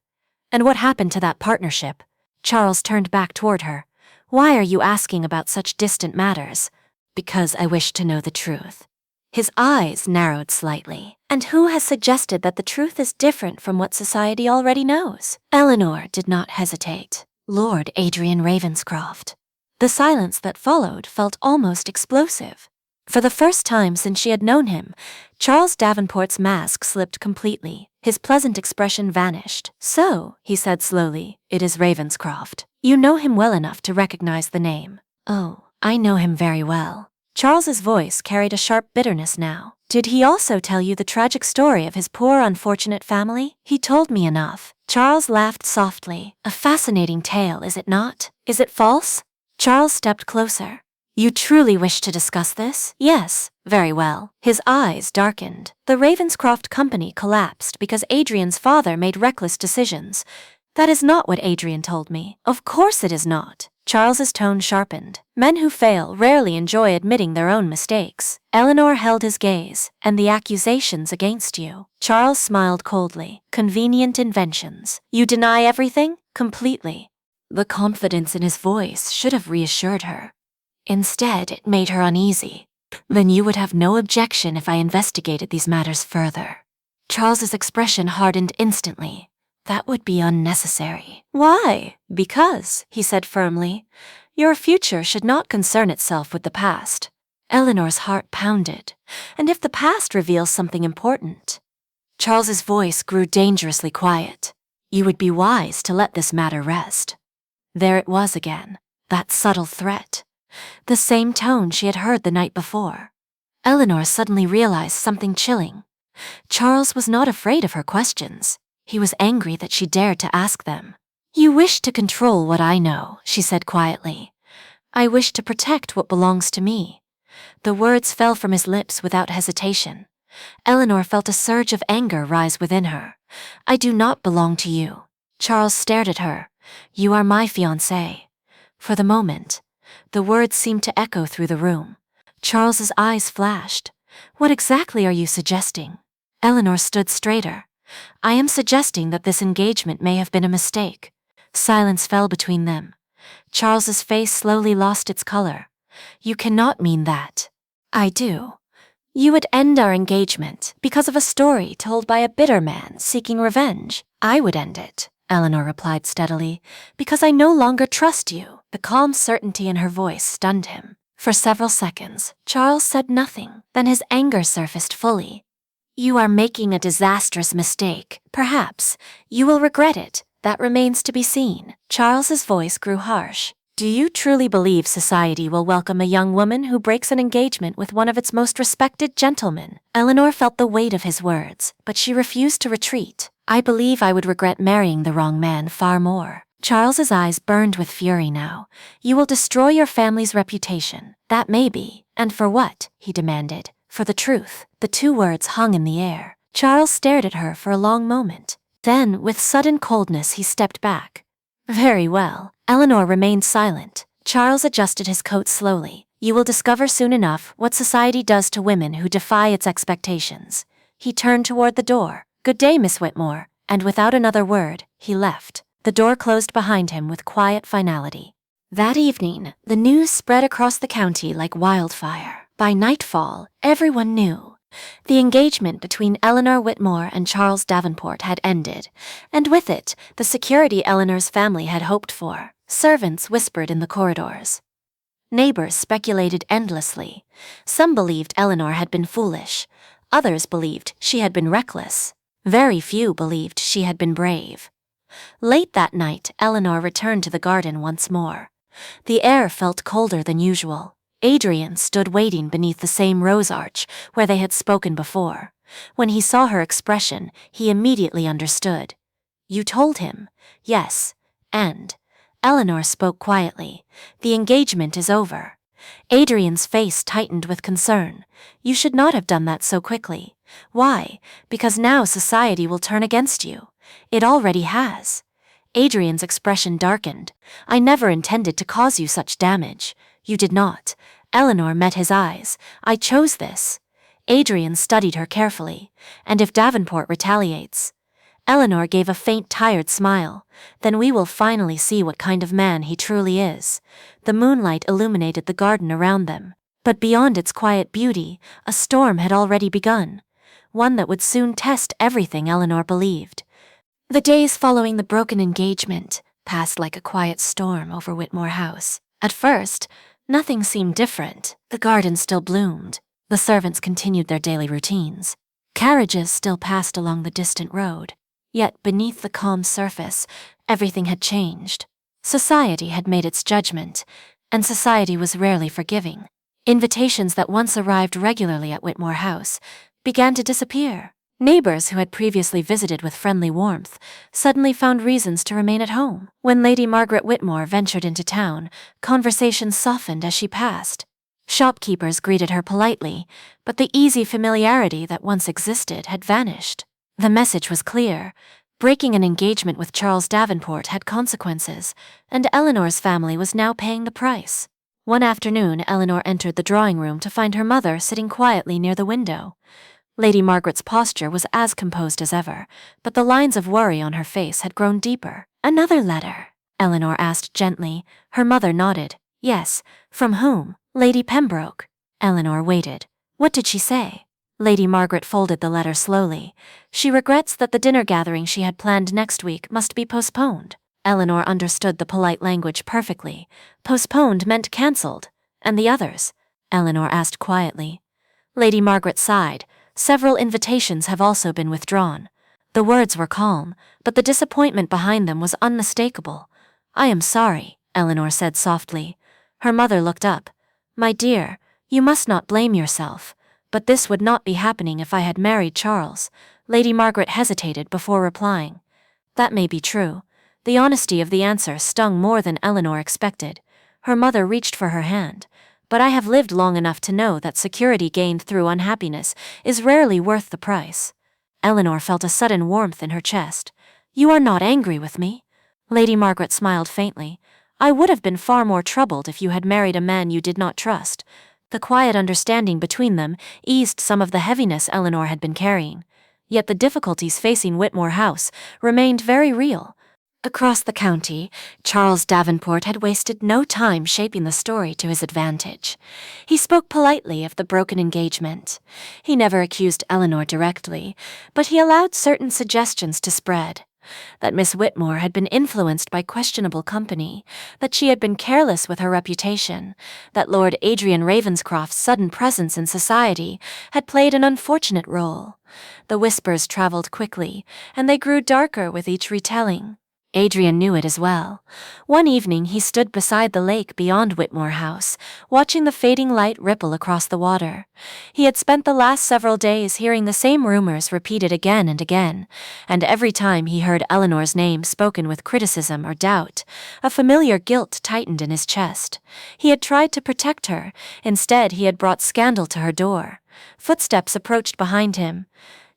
And what happened to that partnership? Charles turned back toward her. Why are you asking about such distant matters? Because I wish to know the truth. His eyes narrowed slightly. And who has suggested that the truth is different from what society already knows? Eleanor did not hesitate. Lord Adrian Ravenscroft. The silence that followed felt almost explosive. For the first time since she had known him, Charles Davenport's mask slipped completely. His pleasant expression vanished. So, he said slowly, it is Ravenscroft. You know him well enough to recognize the name. Oh, I know him very well. Charles's voice carried a sharp bitterness now. Did he also tell you the tragic story of his poor unfortunate family? He told me enough. Charles laughed softly. A fascinating tale, is it not? Is it false? Charles stepped closer. You truly wish to discuss this? Yes. Very well. His eyes darkened. The Ravenscroft company collapsed because Adrian's father made reckless decisions. That is not what Adrian told me. Of course it is not. Charles's tone sharpened. Men who fail rarely enjoy admitting their own mistakes. Eleanor held his gaze. And the accusations against you? Charles smiled coldly. Convenient inventions. You deny everything? Completely. The confidence in his voice should have reassured her. Instead, it made her uneasy. Then you would have no objection if I investigated these matters further. Charles's expression hardened instantly. That would be unnecessary. Why? Because, he said firmly, your future should not concern itself with the past. Eleanor's heart pounded. And if the past reveals something important? Charles's voice grew dangerously quiet. You would be wise to let this matter rest. There it was again, that subtle threat. The same tone she had heard the night before. Eleanor suddenly realized something chilling. Charles was not afraid of her questions. He was angry that she dared to ask them. You wish to control what I know, she said quietly. I wish to protect what belongs to me. The words fell from his lips without hesitation. Eleanor felt a surge of anger rise within her. I do not belong to you. Charles stared at her. You are my fiancée. For the moment, the words seemed to echo through the room. Charles's eyes flashed. What exactly are you suggesting? Eleanor stood straighter. I am suggesting that this engagement may have been a mistake. Silence fell between them. Charles's face slowly lost its color. You cannot mean that. I do. You would end our engagement because of a story told by a bitter man seeking revenge. I would end it, Eleanor replied steadily, because I no longer trust you. The calm certainty in her voice stunned him. For several seconds, Charles said nothing. Then his anger surfaced fully. You are making a disastrous mistake. Perhaps. You will regret it. That remains to be seen. Charles's voice grew harsh. Do you truly believe society will welcome a young woman who breaks an engagement with one of its most respected gentlemen? Eleanor felt the weight of his words, but she refused to retreat. I believe I would regret marrying the wrong man far more. Charles's eyes burned with fury now. You will destroy your family's reputation. That may be. And for what? He demanded. For the truth. The two words hung in the air. Charles stared at her for a long moment. Then, with sudden coldness, he stepped back. Very well. Eleanor remained silent. Charles adjusted his coat slowly. You will discover soon enough what society does to women who defy its expectations. He turned toward the door. Good day, Miss Whitmore. And without another word, he left. The door closed behind him with quiet finality. That evening, the news spread across the county like wildfire. By nightfall, everyone knew. The engagement between Eleanor Whitmore and Charles Davenport had ended, and with it, the security Eleanor's family had hoped for. Servants whispered in the corridors. Neighbors speculated endlessly. Some believed Eleanor had been foolish. Others believed she had been reckless. Very few believed she had been brave. Late that night, Eleanor returned to the garden once more. The air felt colder than usual. Adrian stood waiting beneath the same rose arch where they had spoken before. When he saw her expression, he immediately understood. You told him? Yes. And? Eleanor spoke quietly. The engagement is over. Adrian's face tightened with concern. You should not have done that so quickly. Why? Because now society will turn against you. It already has. Adrian's expression darkened. I never intended to cause you such damage. You did not. Eleanor met his eyes. I chose this. Adrian studied her carefully. And if Davenport retaliates? Eleanor gave a faint, tired smile. Then we will finally see what kind of man he truly is. The moonlight illuminated the garden around them. But beyond its quiet beauty, a storm had already begun. One that would soon test everything Eleanor believed. The days following the broken engagement passed like a quiet storm over Whitmore House. At first, nothing seemed different. The garden still bloomed. The servants continued their daily routines. Carriages still passed along the distant road. Yet beneath the calm surface, everything had changed. Society had made its judgment, and society was rarely forgiving. Invitations that once arrived regularly at Whitmore House began to disappear. Neighbors who had previously visited with friendly warmth suddenly found reasons to remain at home. When Lady Margaret Whitmore ventured into town, conversations softened as she passed. Shopkeepers greeted her politely, but the easy familiarity that once existed had vanished. The message was clear. Breaking an engagement with Charles Davenport had consequences, and Eleanor's family was now paying the price. One afternoon, Eleanor entered the drawing room to find her mother sitting quietly near the window. Lady Margaret's posture was as composed as ever, but the lines of worry on her face had grown deeper. "Another letter?" Eleanor asked gently. Her mother nodded. "Yes. From whom?" "Lady Pembroke." Eleanor waited. "What did she say?" Lady Margaret folded the letter slowly. "She regrets that the dinner gathering she had planned next week must be postponed." Eleanor understood the polite language perfectly. Postponed meant cancelled. "And the others?" Eleanor asked quietly. Lady Margaret sighed. "Several invitations have also been withdrawn." The words were calm, but the disappointment behind them was unmistakable. "I am sorry," Eleanor said softly. Her mother looked up. "My dear, you must not blame yourself. But this would not be happening if I had married Charles." Lady Margaret hesitated before replying. "That may be true." The honesty of the answer stung more than Eleanor expected. Her mother reached for her hand. "But I have lived long enough to know that security gained through unhappiness is rarely worth the price." Eleanor felt a sudden warmth in her chest. "You are not angry with me?" Lady Margaret smiled faintly. "I would have been far more troubled if you had married a man you did not trust." The quiet understanding between them eased some of the heaviness Eleanor had been carrying. Yet the difficulties facing Whitmore House remained very real. Across the county, Charles Davenport had wasted no time shaping the story to his advantage. He spoke politely of the broken engagement. He never accused Eleanor directly, but he allowed certain suggestions to spread. That Miss Whitmore had been influenced by questionable company, that she had been careless with her reputation, that Lord Adrian Ravenscroft's sudden presence in society had played an unfortunate role. The whispers traveled quickly, and they grew darker with each retelling. Adrian knew it as well. One evening he stood beside the lake beyond Whitmore House, watching the fading light ripple across the water. He had spent the last several days hearing the same rumors repeated again and again, and every time he heard Eleanor's name spoken with criticism or doubt, a familiar guilt tightened in his chest. He had tried to protect her. Instead, he had brought scandal to her door. Footsteps approached behind him.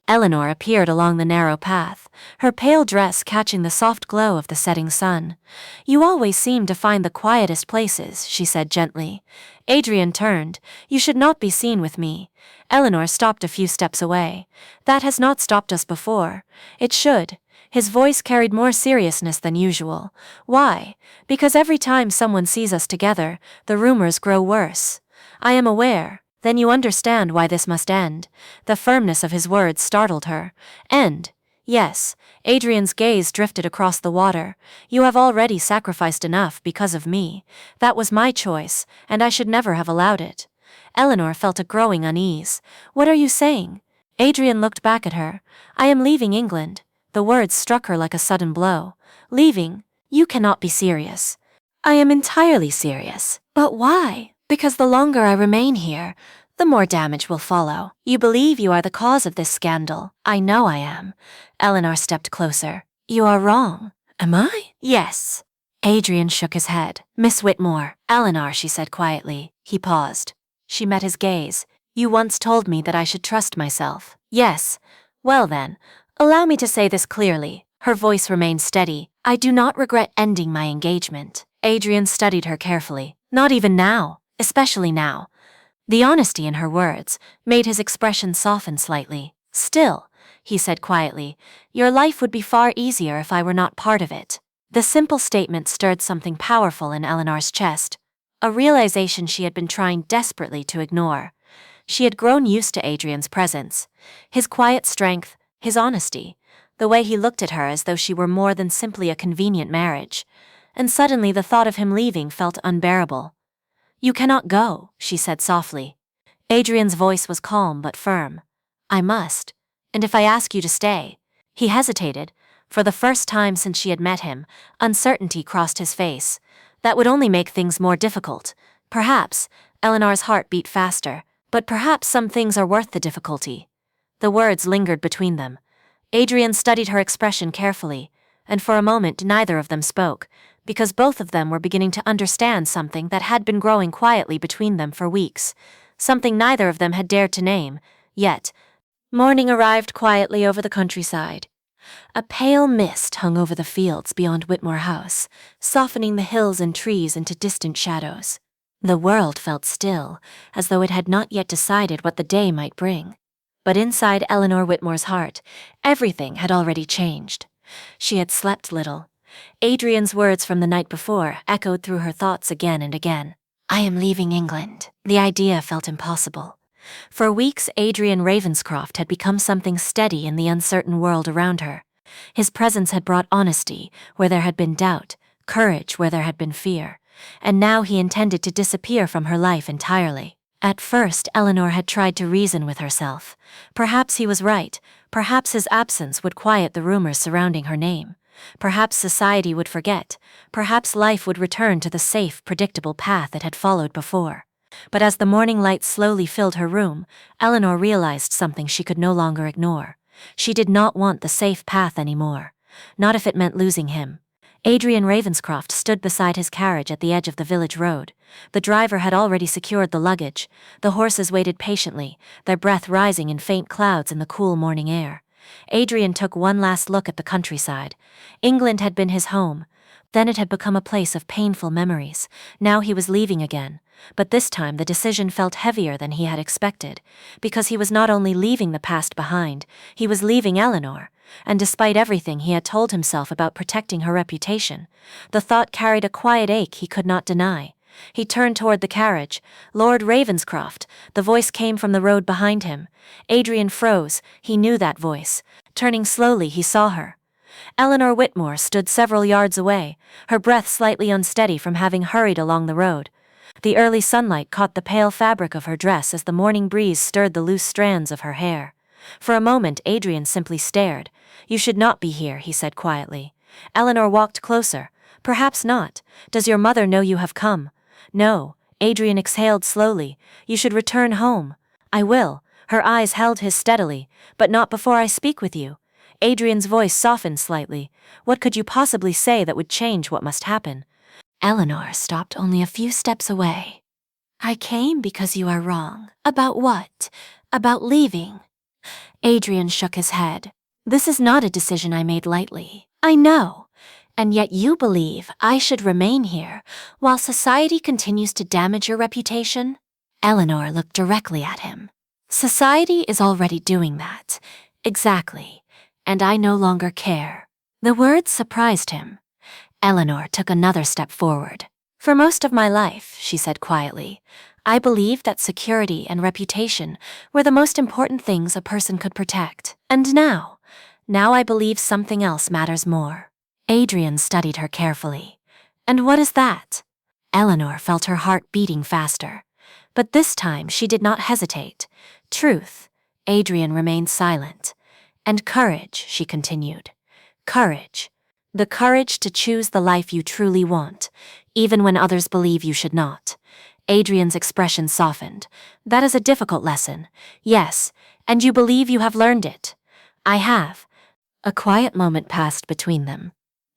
Eleanor appeared along the narrow path, her pale dress catching the soft glow of the setting sun. "You always seem to find the quietest places," she said gently. Adrian turned. "You should not be seen with me." Eleanor stopped a few steps away. "That has not stopped us before." "It should." His voice carried more seriousness than usual. "Why?" "Because every time someone sees us together, the rumors grow worse." "I am aware." "Then you understand why this must end." The firmness of his words startled her. "End?" "Yes." Adrian's gaze drifted across the water. "You have already sacrificed enough because of me. That was my choice, and I should never have allowed it." Eleanor felt a growing unease. "What are you saying?" Adrian looked back at her. "I am leaving England." The words struck her like a sudden blow. "Leaving? You cannot be serious." "I am entirely serious." "But why?" "Because the longer I remain here, the more damage will follow." "You believe you are the cause of this scandal." "I know I am." Eleanor stepped closer. "You are wrong." "Am I?" "Yes." Adrian shook his head. "Miss Whitmore." "Eleanor," she said quietly. He paused. She met his gaze. "You once told me that I should trust myself." "Yes." "Well then, allow me to say this clearly." Her voice remained steady. "I do not regret ending my engagement." Adrian studied her carefully. "Not even now. Especially now." The honesty in her words made his expression soften slightly. "Still," he said quietly, "your life would be far easier if I were not part of it." The simple statement stirred something powerful in Eleanor's chest, a realization she had been trying desperately to ignore. She had grown used to Adrian's presence, his quiet strength, his honesty, the way he looked at her as though she were more than simply a convenient marriage. And suddenly the thought of him leaving felt unbearable. "You cannot go," she said softly. Adrian's voice was calm but firm. "I must. And if I ask you to stay?" He hesitated. For the first time since she had met him, uncertainty crossed his face. That would only make things more difficult. Perhaps. Eleanor's heart beat faster. But perhaps some things are worth the difficulty. The words lingered between them. Adrian studied her expression carefully, and for a moment neither of them spoke, because both of them were beginning to understand something that had been growing quietly between them for weeks, something neither of them had dared to name, yet. Morning arrived quietly over the countryside. A pale mist hung over the fields beyond Whitmore House, softening the hills and trees into distant shadows. The world felt still, as though it had not yet decided what the day might bring. But inside Eleanor Whitmore's heart, everything had already changed. She had slept little. Adrian's words from the night before echoed through her thoughts again and again. I am leaving England. The idea felt impossible. For weeks, Adrian Ravenscroft had become something steady in the uncertain world around her. His presence had brought honesty where there had been doubt, courage where there had been fear, and now he intended to disappear from her life entirely. At first, Eleanor had tried to reason with herself. Perhaps he was right. Perhaps his absence would quiet the rumors surrounding her name. Perhaps society would forget. Perhaps life would return to the safe, predictable path it had followed before. But as the morning light slowly filled her room, Eleanor realized something she could no longer ignore. She did not want the safe path anymore. Not if it meant losing him. Adrian Ravenscroft stood beside his carriage at the edge of the village road. The driver had already secured the luggage. The horses waited patiently, their breath rising in faint clouds in the cool morning air. Adrian took one last look at the countryside. England had been his home. Then it had become a place of painful memories. Now he was leaving again. But this time the decision felt heavier than he had expected, because he was not only leaving the past behind, he was leaving Eleanor. And despite everything he had told himself about protecting her reputation, the thought carried a quiet ache he could not deny. He turned toward the carriage. Lord Ravenscroft, the voice came from the road behind him. Adrian froze, he knew that voice. Turning slowly, he saw her. Eleanor Whitmore stood several yards away, her breath slightly unsteady from having hurried along the road. The early sunlight caught the pale fabric of her dress as the morning breeze stirred the loose strands of her hair. For a moment, Adrian simply stared. You should not be here, he said quietly. Eleanor walked closer. Perhaps not. Does your mother know you have come? No. Adrian exhaled slowly. You should return home. I will. Her eyes held his steadily. But not before I speak with you. Adrian's voice softened slightly. What could you possibly say that would change what must happen? Eleanor stopped only a few steps away. I came because you are wrong. About what? About leaving. Adrian shook his head. This is not a decision I made lightly. I know. And yet you believe I should remain here while society continues to damage your reputation? Eleanor looked directly at him. Society is already doing that. Exactly. And I no longer care. The words surprised him. Eleanor took another step forward. For most of my life, she said quietly, I believed that security and reputation were the most important things a person could protect. And now I believe something else matters more. Adrian studied her carefully. And what is that? Eleanor felt her heart beating faster. But this time she did not hesitate. Truth. Adrian remained silent. And courage, she continued. Courage. The courage to choose the life you truly want, even when others believe you should not. Adrian's expression softened. That is a difficult lesson. Yes, and you believe you have learned it. I have. A quiet moment passed between them.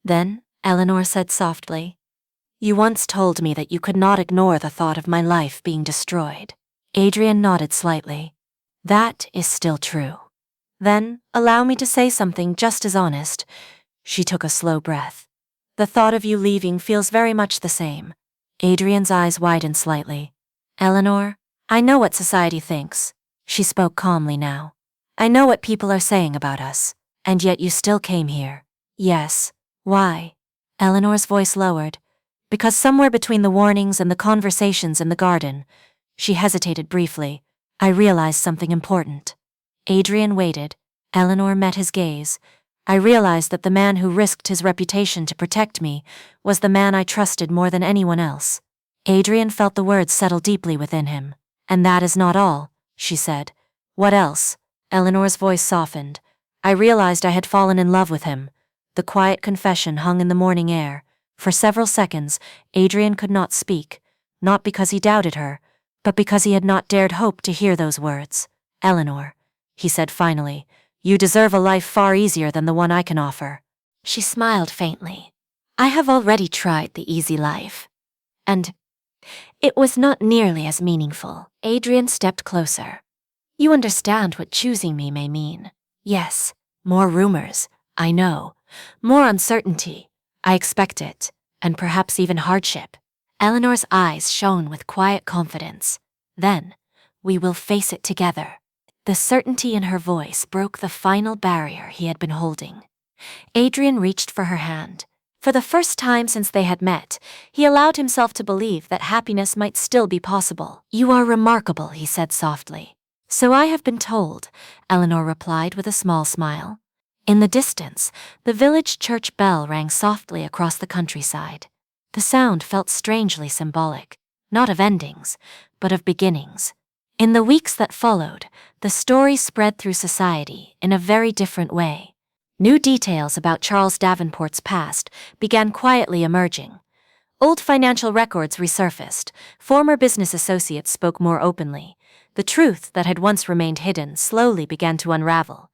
Then, Eleanor said softly, You once told me that you could not ignore the thought of my life being destroyed. Adrian nodded slightly. That is still true. Then, allow me to say something just as honest. She took a slow breath. The thought of you leaving feels very much the same. Adrian's eyes widened slightly. Eleanor, I know what society thinks. She spoke calmly now. I know what people are saying about us. And yet you still came here. Yes. Why? Eleanor's voice lowered. Because somewhere between the warnings and the conversations in the garden, she hesitated briefly, I realized something important. Adrian waited. Eleanor met his gaze. I realized that the man who risked his reputation to protect me was the man I trusted more than anyone else. Adrian felt the words settle deeply within him. And that is not all, she said. What else? Eleanor's voice softened. I realized I had fallen in love with him. The quiet confession hung in the morning air. For several seconds, Adrian could not speak, not because he doubted her, but because he had not dared hope to hear those words. Eleanor. he said finally. "You deserve a life far easier than the one I can offer." She smiled faintly. "I have already tried the easy life. And it was not nearly as meaningful." Adrian stepped closer. "You understand what choosing me may mean. Yes, more rumors, I know. More uncertainty. I expect it. And perhaps even hardship." Eleanor's eyes shone with quiet confidence. "Then, we will face it together." The certainty in her voice broke the final barrier he had been holding. Adrian reached for her hand. For the first time since they had met, he allowed himself to believe that happiness might still be possible. "You are remarkable," he said softly. "So I have been told," Eleanor replied with a small smile. In the distance, the village church bell rang softly across the countryside. The sound felt strangely symbolic, not of endings, but of beginnings. In the weeks that followed, the story spread through society in a very different way. New details about Charles Davenport's past began quietly emerging. Old financial records resurfaced, former business associates spoke more openly. The truth that had once remained hidden slowly began to unravel.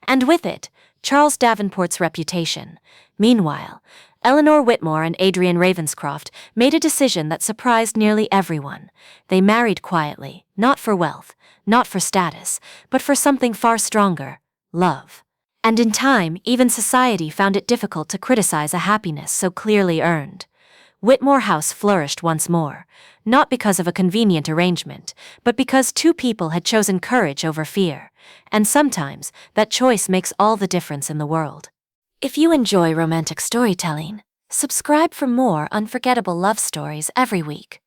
And with it, Charles Davenport's reputation. Meanwhile, Eleanor Whitmore and Adrian Ravenscroft made a decision that surprised nearly everyone. They married quietly, not for wealth, not for status, but for something far stronger: love. And in time, even society found it difficult to criticize a happiness so clearly earned. Whitmore House flourished once more, not because of a convenient arrangement, but because two people had chosen courage over fear. And sometimes, that choice makes all the difference in the world. If you enjoy romantic storytelling, subscribe for more unforgettable love stories every week.